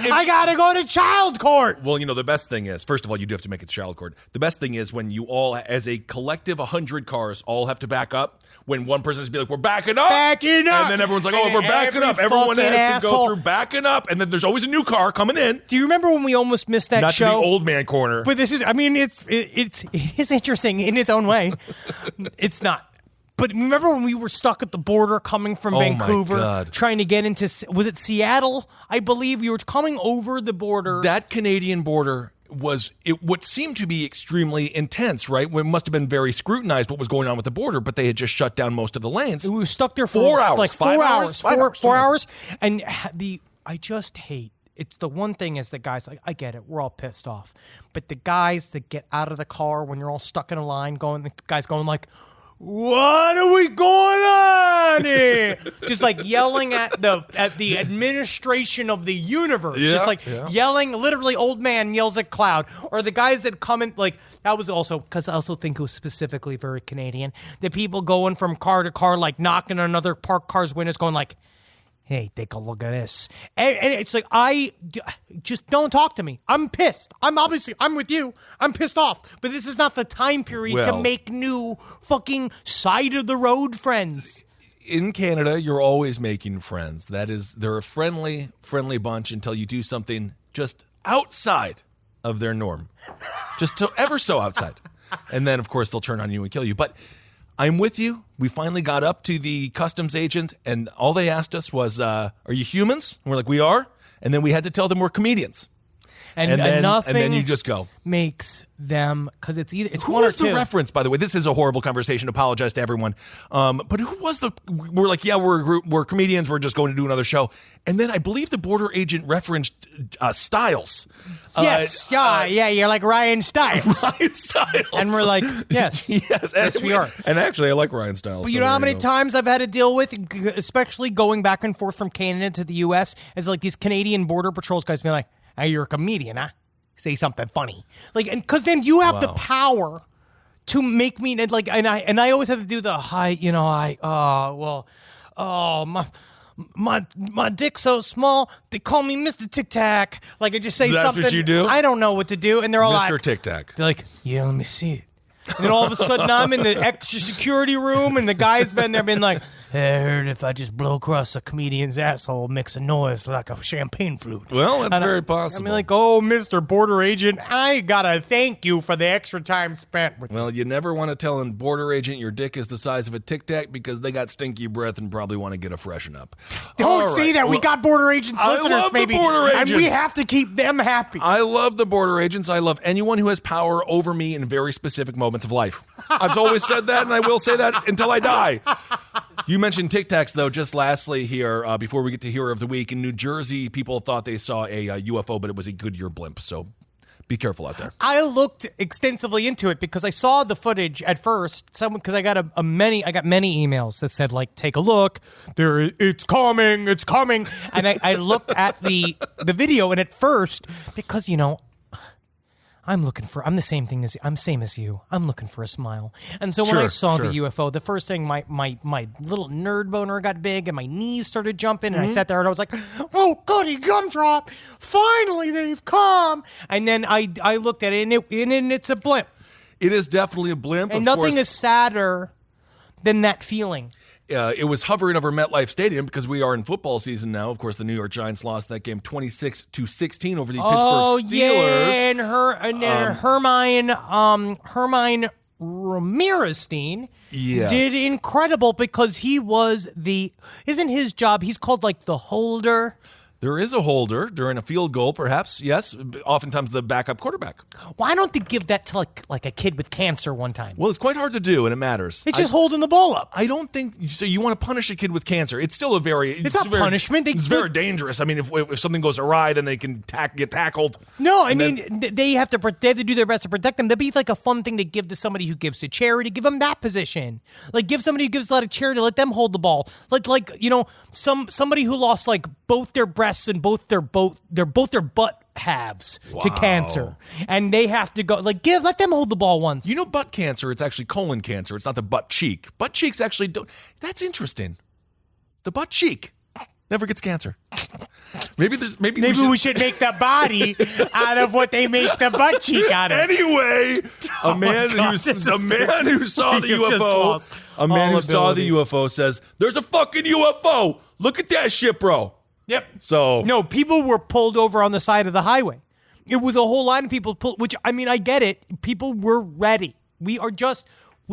here. I gotta go to child court. Well, the best thing is, first of all, you do have to make it to child court. The best thing is when you all, as a collective 100 cars, all have to back up. When one person has to be like, we're backing up. Backing up. And then everyone's like, And oh, we're then backing every up. Everyone fucking has to go asshole- through backing up. And then there's always a new car coming in. Do you remember when we almost missed that Not show? to the old man corner. But this is, I mean, it's interesting in its own way. It's not. But remember when we were stuck at the border coming from Oh, my Vancouver, God. trying to get into, was it Seattle? I believe you were coming over the border. That Canadian border was what seemed to be extremely intense, right? It must have been very scrutinized what was going on with the border, but they had just shut down most of the lanes. We were stuck there for 4 hours, like 5 4 hours, hours, 5 hours, four something. hours. And I just hate, it's the one thing is the guys, like, I get it, we're all pissed off. But the guys that get out of the car when you're all stuck in a line, the guys going like, what are we going on here? Just like yelling at the administration of the universe. Yeah, Just like yeah. yelling, literally old man yells at cloud. Or the guys that come in, like, that was also, because I also think it was specifically very Canadian, the people going from car to car, like knocking on another parked car's windows going like, hey, take a look at this. And it's like, just don't talk to me. I'm pissed. I'm with you. I'm pissed off. But this is not the time period to Well- make new fucking side of the road friends. In Canada, you're always making friends. They're a friendly bunch until you do something just outside of their norm. Just ever so outside. And then, of course, they'll turn on you and kill you. But I'm with you. We finally got up to the customs agent, and all they asked us was, are you humans? And we're like, we are. And then we had to tell them we're comedians. And nothing then you just go. makes them, because it's either, it's Who one or was two. the reference, by the way? This is a horrible conversation. Apologize to everyone. But who was we're like, yeah, we're a group, we're comedians. We're just going to do another show. And then I believe the border agent referenced Styles. Yes. Yeah, you're like Ryan Stiles. Ryan Styles. And we're like, yes. yes, we are. And actually, I like Ryan Styles. But you know how many times I've had to deal with, especially going back and forth from Canada to the U.S., is like these Canadian Border Patrols guys being like, hey, you're a comedian, huh? Say something funny. Like, and because then you have the power to make me, and like, and I always have to do the, my dick's so small, they call me Mr. Tic Tac. Like, I just say That's something. what you do? I don't know what to do. And they're all Mr. like, Tic Tac. they're like, yeah, let me see it. And then all of a sudden I'm in the extra security room and the guy's been there being like, I heard if I just blow across a comedian's asshole, it makes a noise like a champagne flute. Well, that's very possible. I mean, like, oh, Mr. Border Agent, I gotta thank you for the extra time spent with Well, you never want to tell a border agent your dick is the size of a Tic Tac because they got stinky breath and probably want to get a freshen up. Don't say that. We got border agents listeners, love the baby. border And we agents. have to keep them happy. I love the border agents. I love anyone who has power over me in very specific moments of life. I've always said that, and I will say that until I die. You mentioned Tic Tacs, though. Just lastly here, before we get to Hero of the Week, in New Jersey, people thought they saw a UFO, but it was a Goodyear blimp. So be careful out there. I looked extensively into it because I saw the footage at first. Because I got many emails that said, like, take a look. It's coming. And I looked at the video, and at first, because I'm the same as you. I'm looking for a smile. And so when I saw the UFO, the first thing, my little nerd boner got big and my knees started jumping, and I sat there and I was like, oh, goody gumdrop. Finally, they've come. And then I looked at it, and it's a blimp. It is definitely a blimp. And nothing is sadder than that feeling. It was hovering over MetLife Stadium because we are in football season now. Of course, the New York Giants lost that game 26-16 over the Pittsburgh Steelers. Yeah, and Hermine Ramirez-Stein did incredible because he was isn't his job, he's called like the holder. There is a holder during a field goal, perhaps. Yes, oftentimes the backup quarterback. Why don't they give that to like a kid with cancer one time? Well, it's quite hard to do, and it matters. It's just holding the ball up. I don't think so. You want to punish a kid with cancer? It's still it's not punishment. It's very dangerous. I mean, if something goes awry, then they can get tackled. No, I mean they have to do their best to protect them. That'd be like a fun thing to give to somebody who gives to charity. Give them that position. Like give somebody who gives a lot of charity. Let them hold the ball. Like somebody who lost like both their breasts and both their butt halves to cancer, and they have to go let them hold the ball once. Butt cancer, it's actually colon cancer. It's not the butt cheek. Butt cheeks actually don't. That's interesting. The butt cheek never gets cancer. Maybe we should make the body out of what they make the butt cheek out of. Anyway, a man who saw the UFO says, "There's a fucking UFO. Look at that shit, bro." Yep. So no, people were pulled over on the side of the highway. It was a whole line of people pulled. Which I mean, I get it. People were ready. We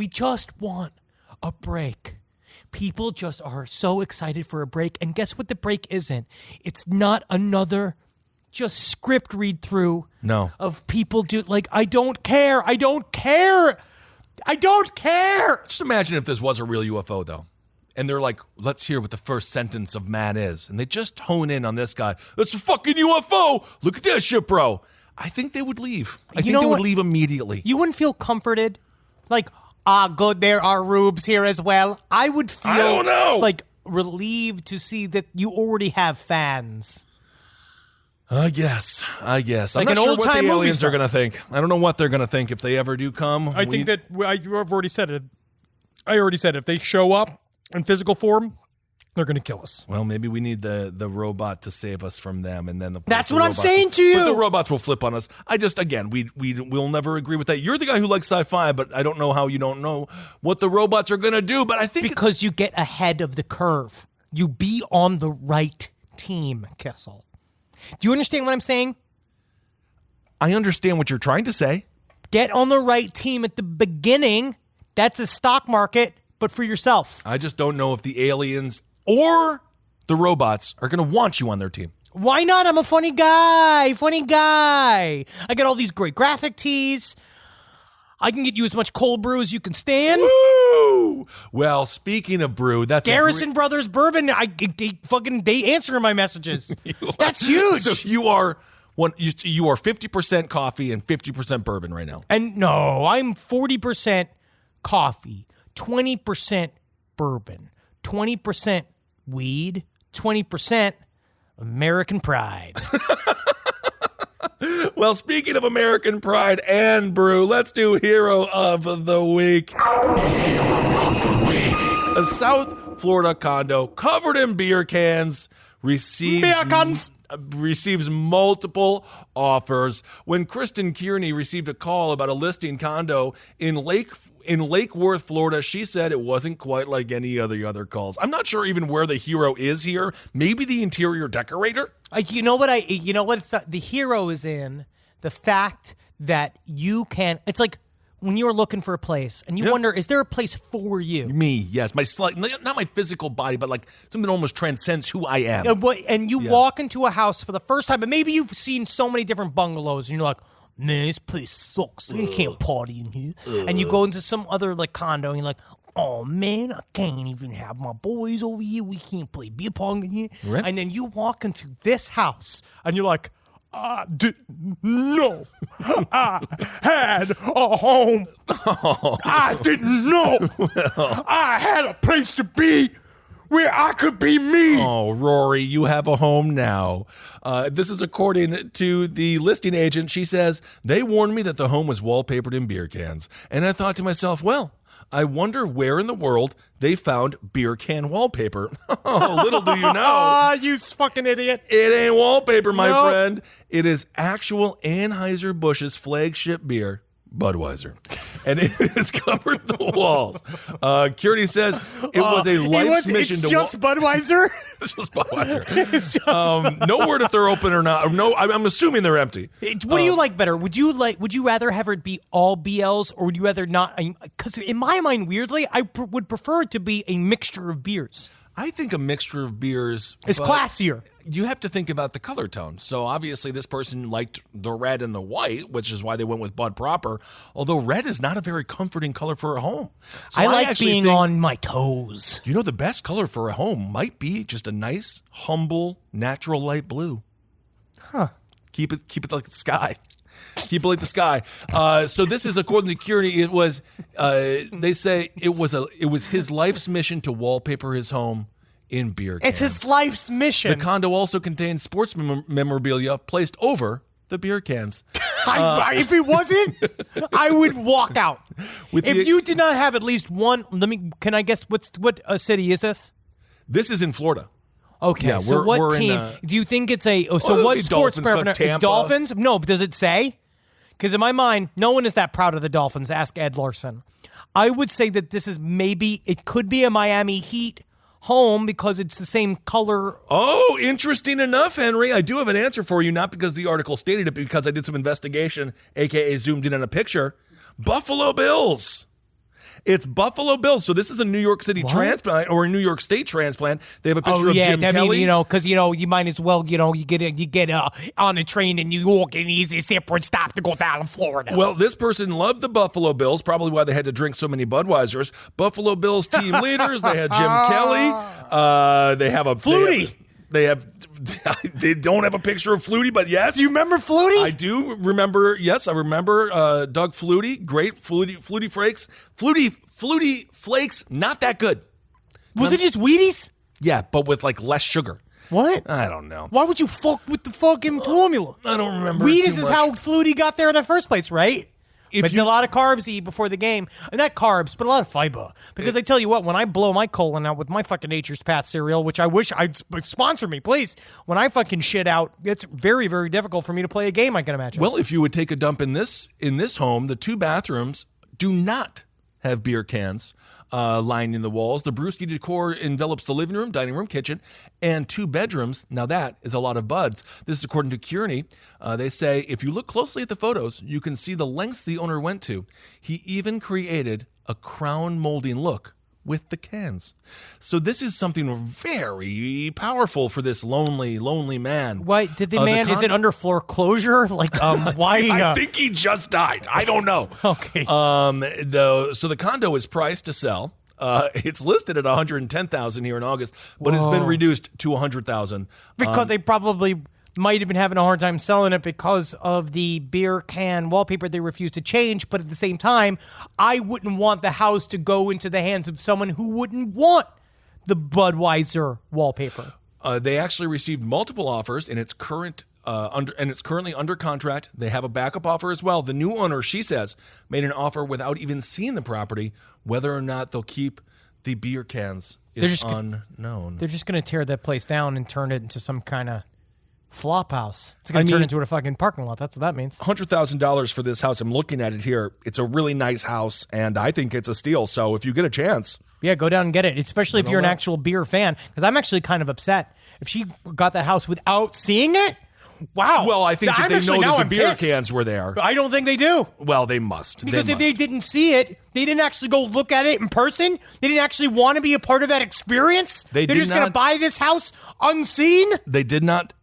just want a break. People just are so excited for a break. And guess what? The break isn't. It's not another just script read through. No. Of people I don't care. Just imagine if this was a real UFO, though. And they're like, let's hear what the first sentence of man is. And they just hone in on this guy. That's a fucking UFO. Look at that shit, bro. I think they would leave. I think they would leave immediately. You wouldn't feel comforted? Like, good, there are rubes here as well. I would feel I don't know. Like relieved to see that you already have fans. I guess. I'm like not an sure old what time the movie aliens star. are going to think. I don't know what they're going to think if they ever do come. I think that I've already said it. I already said if they show up in physical form, they're going to kill us. Well, maybe we need the robot to save us from them, and then that's what I'm saying to you. But the robots will flip on us. We'll never agree with that. You're the guy who likes sci-fi, but I don't know how you don't know what the robots are going to do. But I think because you get ahead of the curve, you be on the right team, Kessel. Do you understand what I'm saying? I understand what you're trying to say. Get on the right team at the beginning. That's a stock market, but for yourself. I just don't know if the aliens or the robots are going to want you on their team. Why not? I'm a funny guy. I got all these great graphic tees. I can get you as much cold brew as you can stand. Woo! Well, speaking of brew, that's Garrison Brothers Bourbon. They answer my messages. That's huge. So you are 50% coffee and 50% bourbon right now. And no, I'm 40% coffee, 20% bourbon, 20% weed, 20% American pride. Well, speaking of American pride and brew, let's do Hero of the Week. A South Florida condo covered in beer cans receives receives multiple offers. When Kristen Kearney received a call about a listing condo in Lake Worth, Florida, she said it wasn't quite like any other calls. I'm not sure even where the hero is here. Maybe the interior decorator? You know what? The hero is in the fact that you can. It's like when you're looking for a place and you wonder, is there a place for you? Me, yes. Not my physical body, but like something that almost transcends who I am. And you walk into a house for the first time, and maybe you've seen so many different bungalows, and you're like, man, this place sucks. You can't party in here. And you go into some other like condo, and you're like, oh man, I can't even have my boys over here. We can't play beer pong in here. Right. And then you walk into this house, and you're like, I didn't know I had a home. I didn't know I had a place to be where I could be me. Oh, Rory, you have a home now. This is according to the listing agent. She says, they warned me that the home was wallpapered in beer cans. And I thought to myself, well, I wonder where in the world they found beer can wallpaper. Oh, little do you know. Ah, you fucking idiot. It ain't wallpaper, my friend. It is actual Anheuser-Busch's flagship beer, Budweiser. And it has covered the walls. Kearney says it was a life's mission to... It's just Budweiser? It's just Budweiser. No word if they're open or not. No, I'm assuming they're empty. What do you like better? Would you rather have it be all BLs, or would you rather not? Because in my mind, weirdly, I would prefer it to be a mixture of beers. I think a mixture of beers is classier. You have to think about the color tone. So obviously this person liked the red and the white, which is why they went with Bud proper, although red is not a very comforting color for a home. So I like being on my toes. You know, the best color for a home might be just a nice, humble, natural light blue. Huh. Keep it like the sky. Keep it like the sky. So this is according to Kearney. It was. They say it was his life's mission to wallpaper his home in beer cans. It's his life's mission. The condo also contains sports memorabilia placed over the beer cans. If it wasn't, I would walk out. If you did not have at least one, can I guess what city is this? This is in Florida. Okay, yeah, so what team? Do you think it's a... what sports paraphernalia? Is Dolphins? No, but does it say? Because in my mind, no one is that proud of the Dolphins. Ask Ed Larson. I would say that this is it could be a Miami Heat home because it's the same color. Oh, interesting enough, Henry. I do have an answer for you, not because the article stated it, but because I did some investigation, a.k.a. zoomed in on a picture. Buffalo Bills. It's Buffalo Bills. So this is a New York City transplant or a New York State transplant. They have a picture of Jim Kelly. Because you might as well, you get on a train in New York and easy separate stop to go down to Florida. Well, this person loved the Buffalo Bills, probably why they had to drink so many Budweisers. Buffalo Bills team leaders. They had Jim Kelly. They have a Flutie. They don't have a picture of Flutie, but yes. Do you remember Flutie? I do remember. Yes, I remember Doug Flutie. Great Flutie Flakes. Flutie Flakes, not that good. Was it just Wheaties? Yeah, but with like less sugar. What? I don't know. Why would you fuck with the fucking formula? I don't remember. Wheaties is how Flutie got there in the first place, right? But a lot of carbs eat before the game. Not carbs, but a lot of fiber. Because I tell you what, when I blow my colon out with my fucking Nature's Path cereal, which I wish I'd sponsor me, please. When I fucking shit out, it's very, very difficult for me to play a game, I can imagine. Well, if you would take a dump in this home, the 2 bathrooms do not have beer cans lining the walls. The Brewski decor envelops the living room, dining room, kitchen, and 2 bedrooms. Now that is a lot of buds. This is according to Kearney. They say, if you look closely at the photos, you can see the lengths the owner went to. He even created a crown molding look with the cans. So this is something very powerful for this lonely man. Why did the man? Is it under foreclosure? Like, why? I think he just died. I don't know. Okay. So the condo is priced to sell. It's listed at $110,000 here in August, but it's been reduced to $100,000 because they probably might have been having a hard time selling it because of the beer can wallpaper they refused to change. But at the same time, I wouldn't want the house to go into the hands of someone who wouldn't want the Budweiser wallpaper. They actually received multiple offers, and it's currently under contract. They have a backup offer as well. The new owner, she says, made an offer without even seeing the property. Whether or not they'll keep the beer cans is unknown. They're just going to tear that place down and turn it into some kind of Flop house. It's going to turn into a fucking parking lot. That's what that means. $100,000 for this house. I'm looking at it here. It's a really nice house, and I think it's a steal. So if you get a chance. Yeah, go down and get it, especially if you're an actual beer fan, because I'm actually kind of upset. If she got that house without seeing it, wow. Well, I think that they know that the beer cans were there. I don't think they do. Well, they must. Because if they didn't see it, they didn't actually go look at it in person. They didn't actually want to be a part of that experience. They're just going to buy this house unseen. They did not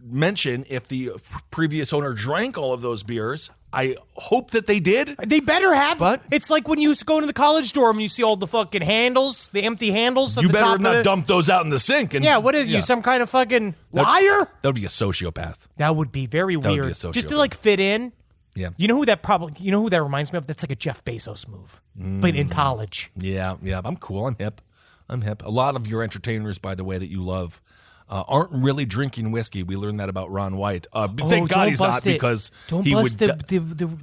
mention if the previous owner drank all of those beers. I hope that they did. They better have. But it's like when you used to go into the college dorm and you see all the fucking handles, the empty handles. You better not dump those out in the sink. And yeah, what is you, some kind of fucking liar? That would be a sociopath. That would be very weird. Just to like fit in. Yeah. You know who that reminds me of? That's like a Jeff Bezos move. But in college. Yeah. I'm cool. I'm hip. A lot of your entertainers, by the way, that you love aren't really drinking whiskey. We learned that about Ron White. Thank God he's not, because don't he bust would.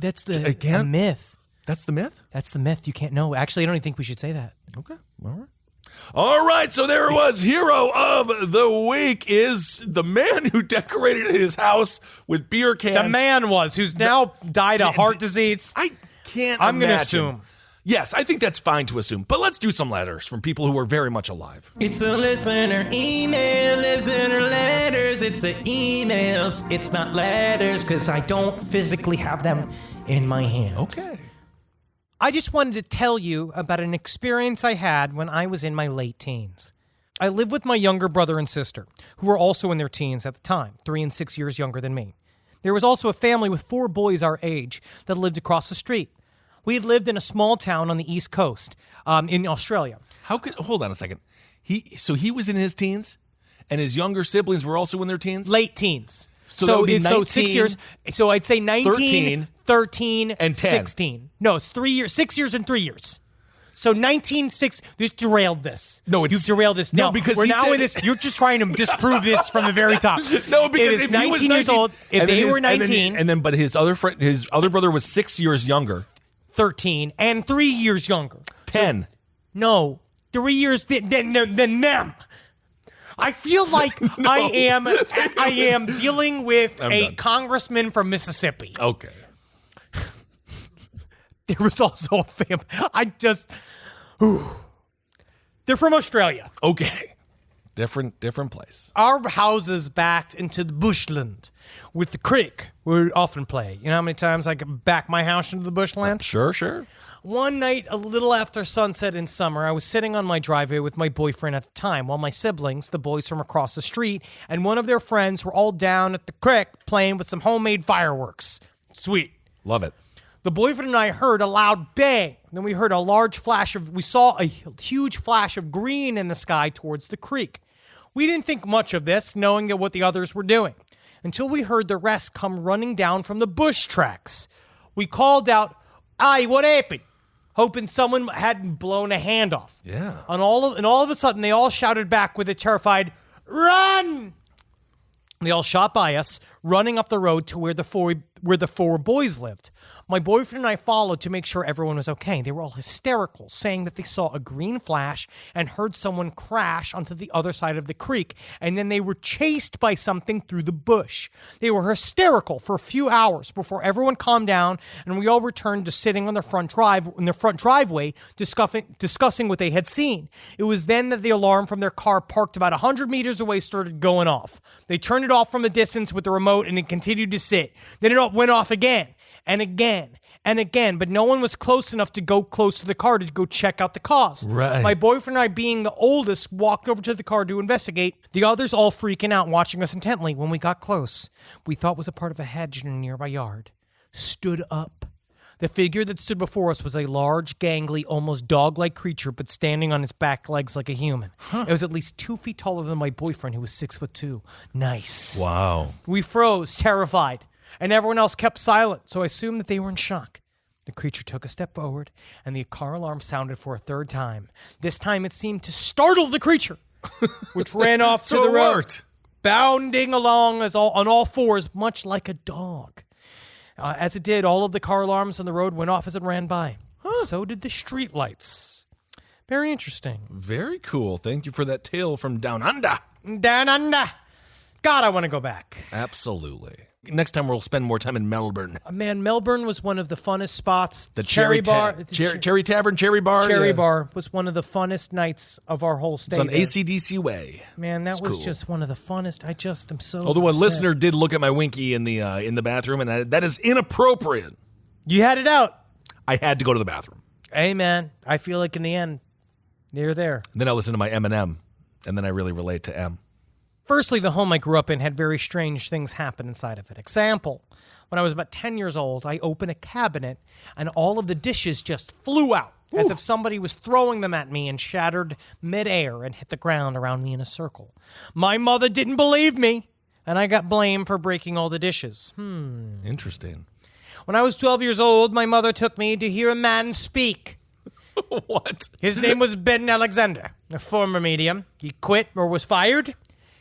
That's the myth. That's the myth? That's the myth. You can't know. Actually, I don't even think we should say that. Okay. All right. So there it was. Hero of the week is the man who decorated his house with beer cans. The man who's now died of heart disease. I can't I'm going to imagine. assume. Yes, I think that's fine to assume. But let's do some letters from people who are very much alive. It's a listener email, listener letters. It's a emails. It's not letters because I don't physically have them in my hands. Okay. I just wanted to tell you about an experience I had when I was in my late teens. I lived with my younger brother and sister, who were also in their teens at the time, 3 and 6 years younger than me. There was also a family with 4 boys our age that lived across the street. We had lived in a small town on the East Coast in Australia. Hold on a second. He was in his teens, and his younger siblings were also in their teens? Late teens. So 6 years. So I'd say 19, 13, and 10. 16. No, it's 3 years, 6 years and 3 years. So 1960. You've derailed this. No, you've derailed this. No, No, because we're he now said- in this. You're just trying to disprove this from the very top. No, because it is if he was 19 years old. If and they then were 19, but his other brother was 6 years younger. 13, and 3 years younger. 10. No, 3 years than them. I feel like I am dealing with a congressman from Mississippi. Okay. There was also a family. They're from Australia. Okay. Different place. Our houses backed into the bushland with the creek we would often play. You know how many times I could back my house into the bushland? Sure. One night, a little after sunset in summer, I was sitting on my driveway with my boyfriend at the time, while my siblings, the boys from across the street, and one of their friends were all down at the creek playing with some homemade fireworks. Sweet. Love it. The boyfriend and I heard a loud bang. Then we saw a huge flash of green in the sky towards the creek. We didn't think much of this, knowing what the others were doing, until we heard the rest come running down from the bush tracks. We called out, "Aye, what happened?" hoping someone hadn't blown a hand off. Yeah. And all of a sudden, they all shouted back with a terrified, "Run!" They all shot by us, running up the road to where the four boys lived. My boyfriend and I followed to make sure everyone was okay. They were all hysterical, saying that they saw a green flash and heard someone crash onto the other side of the creek, and then they were chased by something through the bush. They were hysterical for a few hours before everyone calmed down, and we all returned to sitting on the front driveway, discussing what they had seen. It was then that the alarm from their car parked about 100 meters away started going off. They turned it off from a distance with the remote, and it continued to sit. Then it went off again and again and again, but no one was close enough to go close to the car to go check out the cause. Right. My boyfriend and I, being the oldest, walked over to the car to investigate, the others all freaking out, watching us intently. When we got close, we thought was a part of a hedge in a nearby yard, stood up. The figure that stood before us was a large, gangly, almost dog-like creature, but standing on its back legs like a human. It was at least 2 feet taller than my boyfriend, who was 6'2". Nice. Wow. We froze, terrified, and everyone else kept silent, so I assumed that they were in shock. The creature took a step forward, and the car alarm sounded for a third time. This time it seemed to startle the creature, which ran off to the road, bounding along on all fours, much like a dog. As it did, all of the car alarms on the road went off as it ran by. So did the street lights. Very interesting. Very cool. Thank you for that tale from Down Under. Down under. God, I want to go back. Absolutely. Next time we'll spend more time in Melbourne. Man, Melbourne was one of the funnest spots. The Cherry Bar. Cherry Tavern, Cherry Bar. Cherry Bar was one of the funnest nights of our whole stay. It's on there. ACDC Way. Man, that was cool. just one of the funnest. I'm so Although a upset. listener did look at my winky in the bathroom, and that is inappropriate. You had it out. I had to go to the bathroom. Hey, man, I feel like in the end, you're there. And then I listened to my Eminem, and then I really relate to M. Firstly, the home I grew up in had very strange things happen inside of it. Example, when I was about 10 years old, I opened a cabinet and all of the dishes just flew out as if somebody was throwing them at me and shattered midair and hit the ground around me in a circle. My mother didn't believe me, and I got blamed for breaking all the dishes. Interesting. When I was 12 years old, my mother took me to hear a man speak. What? His name was Ben Alexander, a former medium. He quit or was fired.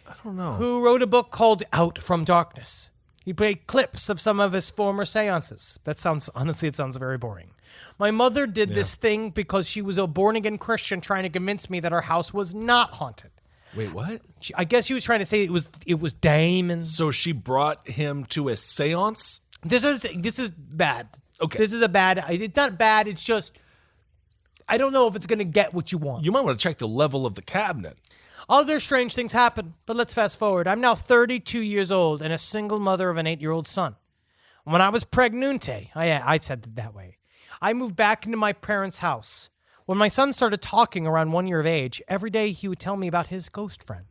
I don't know. Who wrote a book called Out from Darkness. He played clips of some of his former seances. It sounds very boring. My mother did this thing because she was a born-again Christian trying to convince me that our house was not haunted. Wait, what? I guess she was trying to say it was demons. So she brought him to a seance? This is bad. Okay. This is it's not bad, it's just, I don't know if it's going to get what you want. You might want to check the level of the cabinet. Other strange things happen, but let's fast forward. I'm now 32 years old and a single mother of an 8-year-old son. When I was pregnante, I said it that way, I moved back into my parents' house. When my son started talking around 1 year of age, every day he would tell me about his ghost friend.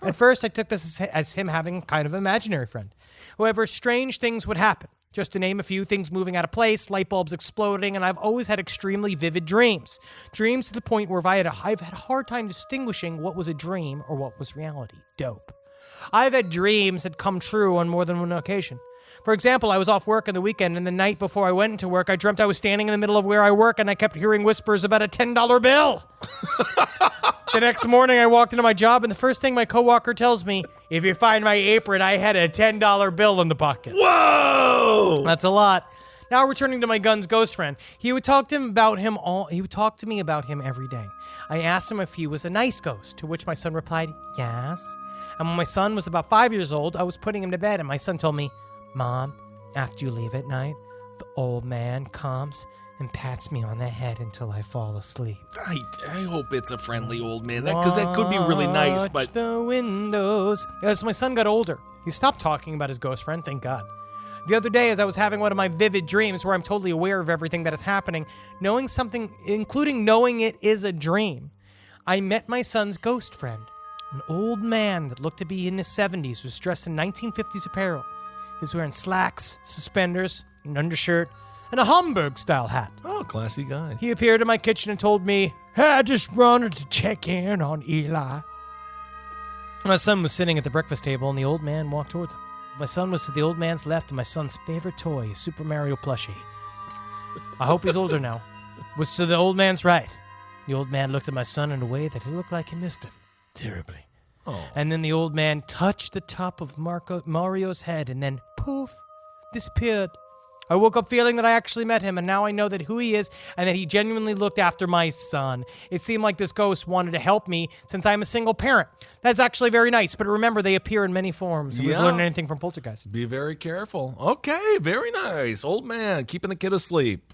At first, I took this as him having kind of an imaginary friend. However, strange things would happen. Just to name a few, things moving out of place, light bulbs exploding, and I've always had extremely vivid dreams. Dreams to the point where I've had a hard time distinguishing what was a dream or what was reality. Dope. I've had dreams that come true on more than one occasion. For example, I was off work on the weekend, and the night before I went into work, I dreamt I was standing in the middle of where I work, and I kept hearing whispers about a $10 bill. The next morning, I walked into my job, and the first thing my coworker tells me, if you find my apron, I had a $10 bill in the pocket. Whoa! That's a lot. Now returning to my gun's ghost friend, he would talk to me about him every day. I asked him if he was a nice ghost, to which my son replied, yes. And when my son was about 5 years old, I was putting him to bed, and my son told me, Mom, after you leave at night, the old man comes and pats me on the head until I fall asleep. I hope it's a friendly old man, because that could be really nice, but... Watch the windows. As my son got older, he stopped talking about his ghost friend, thank God. The other day, as I was having one of my vivid dreams where I'm totally aware of everything that is happening, knowing something, including knowing it is a dream, I met my son's ghost friend, an old man that looked to be in his 70s, was dressed in 1950s apparel. He was wearing slacks, suspenders, an undershirt, and a Hamburg-style hat. Oh, classy guy. He appeared in my kitchen and told me, hey, I just wanted to check in on Eli. My son was sitting at the breakfast table, and the old man walked towards him. My son was to the old man's left, and my son's favorite toy, a Super Mario plushie. I hope he's older now. Was to the old man's right. The old man looked at my son in a way that it looked like he missed him terribly. Oh. And then the old man touched the top of Mario's head and then, poof, disappeared. I woke up feeling that I actually met him, and now I know that who he is and that he genuinely looked after my son. It seemed like this ghost wanted to help me since I'm a single parent. That's actually very nice, but remember, they appear in many forms. If we've learned anything from Poltergeist. Be very careful. Okay, very nice. Old man, keeping the kid asleep.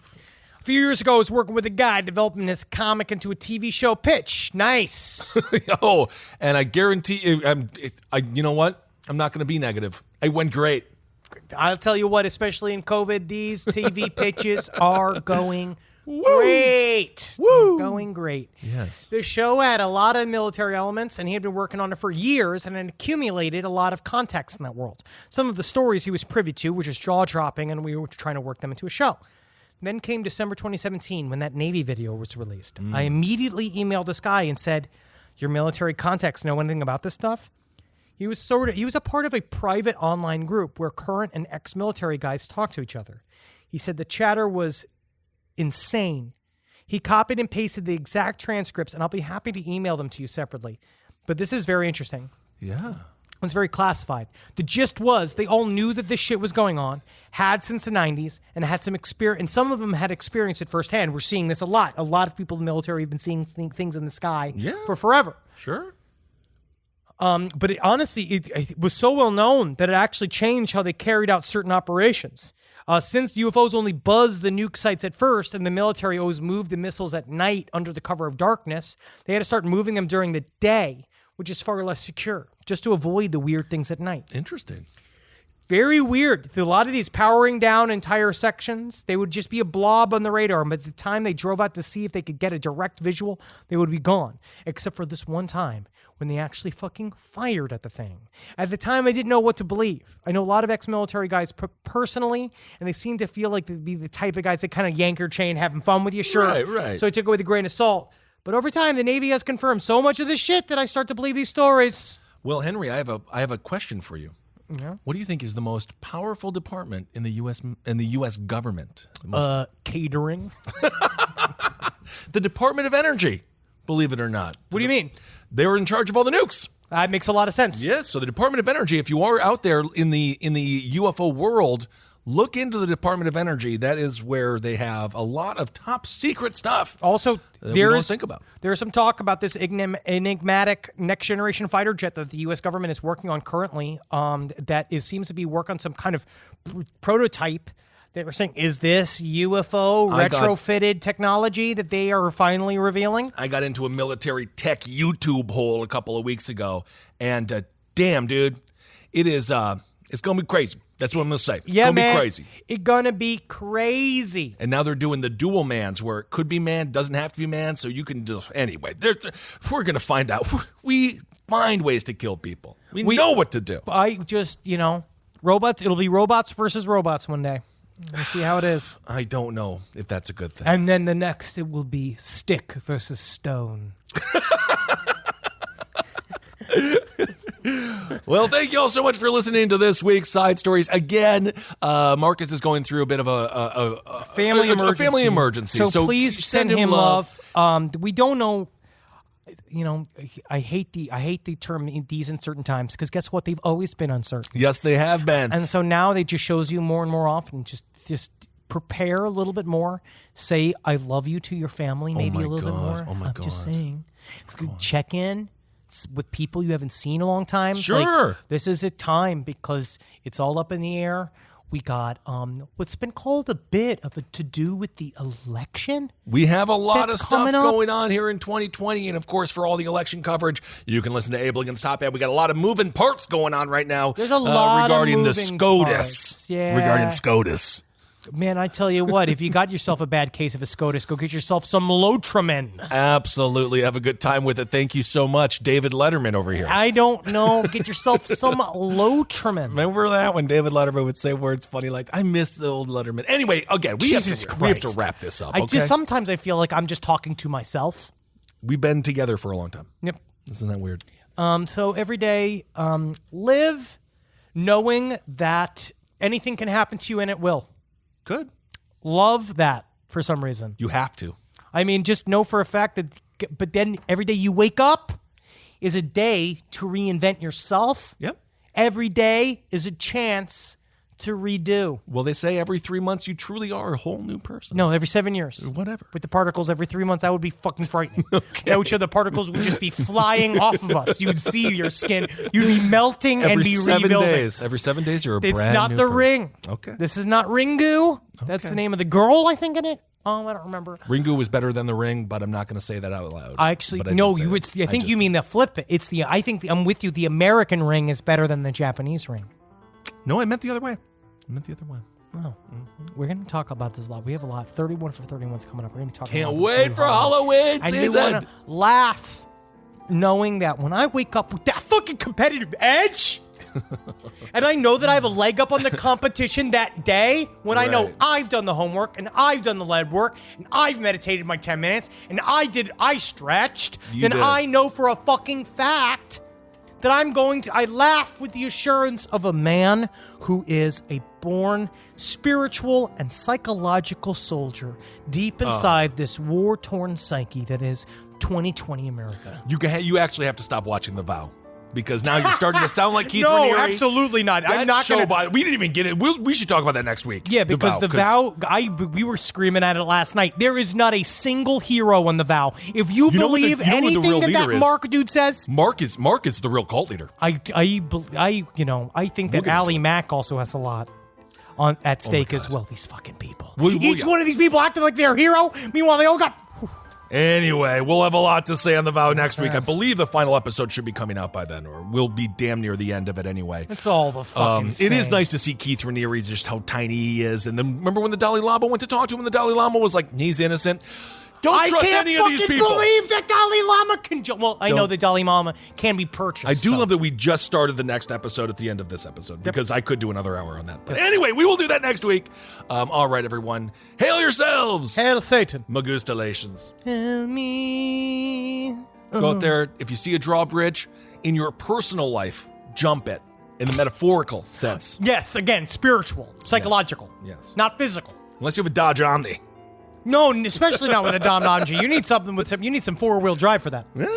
A few years ago, I was working with a guy developing his comic into a TV show pitch. Nice. Oh, and I guarantee you, you know what? I'm not going to be negative. It went great. I'll tell you what, especially in COVID, these TV pitches are going great. Woo. Going great. Yes. The show had a lot of military elements, and he had been working on it for years and had accumulated a lot of context in that world. Some of the stories he was privy to were just jaw-dropping, and we were trying to work them into a show. Then came December 2017 when that Navy video was released. I immediately emailed this guy and said, your military contacts know anything about this stuff? He was a part of a private online group where current and ex-military guys talk to each other. He said the chatter was insane. He copied and pasted the exact transcripts, and I'll be happy to email them to you separately. But this is very interesting. Yeah. It's very classified. The gist was they all knew that this shit was going on, had since the 90s, and had some experience. And some of them had experienced it firsthand. We're seeing this a lot. A lot of people in the military have been seeing things in the sky for forever. Sure. But honestly, it was so well known that it actually changed how they carried out certain operations. Since UFOs only buzzed the nuke sites at first, and the military always moved the missiles at night under the cover of darkness, they had to start moving them during the day, which is far less secure, just to avoid the weird things at night. Interesting. Very weird. A lot of these powering down entire sections, they would just be a blob on the radar. But at the time they drove out to see if they could get a direct visual, they would be gone. Except for this one time when they actually fucking fired at the thing. At the time, I didn't know what to believe. I know a lot of ex-military guys personally, and they seem to feel like they'd be the type of guys that kind of yank your chain, having fun with you, sure. Right. So I took it with a grain of salt. But over time, the Navy has confirmed so much of this shit that I start to believe these stories. Well, Henry, I have a question for you. Yeah. What do you think is the most powerful department in the U.S. government? Catering. The Department of Energy, believe it or not. What do you mean? They're in charge of all the nukes. That makes a lot of sense. Yes, so the Department of Energy, if you are out there in the UFO world, look into the Department of Energy. That is where they have a lot of top secret stuff. Also, there's some talk about this enigmatic next generation fighter jet that the U.S. government is working on currently. Seems to be working on some kind of prototype. They were saying, is this UFO retrofitted technology that they are finally revealing? I got into a military tech YouTube hole a couple of weeks ago, and damn, dude, it's gonna be crazy. That's what I'm going to say. Yeah, it's man. Be crazy. It's going to be crazy. And now they're doing the dual mans where it could be manned, doesn't have to be manned, so you can just... Anyway, we're going to find out. We find ways to kill people. We know what to do. I just, robots, it'll be robots versus robots one day. We'll see how it is. I don't know if that's a good thing. And then the next, it will be stick versus stone. Well, thank you all so much for listening to this week's Side Stories. Again, Marcus is going through a bit of a family emergency. So please send him love. We don't know. I hate the term these uncertain times because guess what? They've always been uncertain. Yes, they have been. And so now they just shows you more and more often. Just prepare a little bit more. Say I love you to your family. Maybe a little bit more. Oh my God! I'm just saying. Check in with people you haven't seen in a long time. Sure. This is a time because it's all up in the air. We got what's been called a bit of a to-do with the election. We have a lot of stuff up. going on here in 2020. And, of course, for all the election coverage, you can listen to Abel Against Top Ed. We got a lot of moving parts going on right now. There's a lot regarding of the moving SCOTUS. parts. Yeah. Regarding SCOTUS. Man, I tell you what, if you got yourself a bad case of a SCOTUS, go get yourself some Lotrimin. Absolutely. Have a good time with it. Thank you so much, David Letterman over here. I don't know. Get yourself some Lotrimin. Remember that when David Letterman would say words funny like, I miss the old Letterman. Anyway, again, we have to wrap this up, okay? Sometimes I feel like I'm just talking to myself. We've been together for a long time. Yep. Isn't that weird? So every day, live knowing that anything can happen to you and it will. Good. Love that for some reason. You have to. I mean, just know for a fact that, but then every day you wake up is a day to reinvent yourself. Yep. Every day is a chance to redo. Well, they say every 3 months you truly are a whole new person. No, every 7 years. Whatever. With the particles every 3 months, that would be fucking frightening. Okay. That would show the particles would just be flying off of us. You would see your skin. You'd be melting and be rebuilding. Every 7 days you're a brand new It's not the person. ring. Okay. This is not Ringu. That's the name of the girl, I think, in it. Oh, I don't remember. Ringu was better than the ring, but I'm not going to say that out loud. I think you mean the flip it. I'm with you. The American ring is better than the Japanese ring. No, I meant the other way. Oh, we're going to talk about this a lot. We have a lot. 31 for 31's coming up. We're going to be talking about Can't wait for Halloween season. I do want to laugh knowing that when I wake up with that fucking competitive edge, and I know that I have a leg up on the competition that day, when I know I've done the homework, and I've done the lead work, and I've meditated my 10 minutes, and I stretched, I know for a fucking fact that I laugh with the assurance of a man who is a born spiritual and psychological soldier deep inside this war-torn psyche that is 2020 America. You actually have to stop watching The Vow. Because now you're starting to sound like Keith No, Raniere. absolutely not. I'm not going to. We didn't even get it. We should talk about that next week. Yeah, because the vow, we were screaming at it last night. There is not a single hero on the vow. If you believe anything that Mark dude says, Mark is the real cult leader. I think that Ally Mack also has a lot at stake as well. These fucking people. Each one of these people acting like they're a hero. Meanwhile, they all got. Anyway, we'll have a lot to say on the vow next week. I believe the final episode should be coming out by then, or we'll be damn near the end of it anyway. It's all the fucking same. It is nice to see Keith Raniere, just how tiny he is. And then remember when the Dalai Lama went to talk to him, and the Dalai Lama was like, he's innocent. Don't trust any of these people. I can't fucking believe that Dalai Lama can... Well, I know the Dalai Lama can be purchased. I do love that we just started the next episode at the end of this episode, because I could do another hour on that. But anyway, we will do that next week. All right, everyone. Hail yourselves. Hail Satan. Magustalations. Hail me. Go out there. If you see a drawbridge in your personal life, jump it in the metaphorical sense. Yes, again, spiritual, psychological. Yes. Not physical. Unless you have a Dodge Omni. No, especially not with a Dom Omni. You need something you need some four-wheel drive for that. Yeah.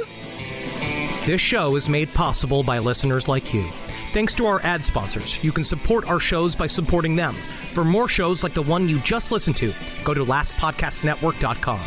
This show is made possible by listeners like you. Thanks to our ad sponsors, you can support our shows by supporting them. For more shows like the one you just listened to, go to lastpodcastnetwork.com.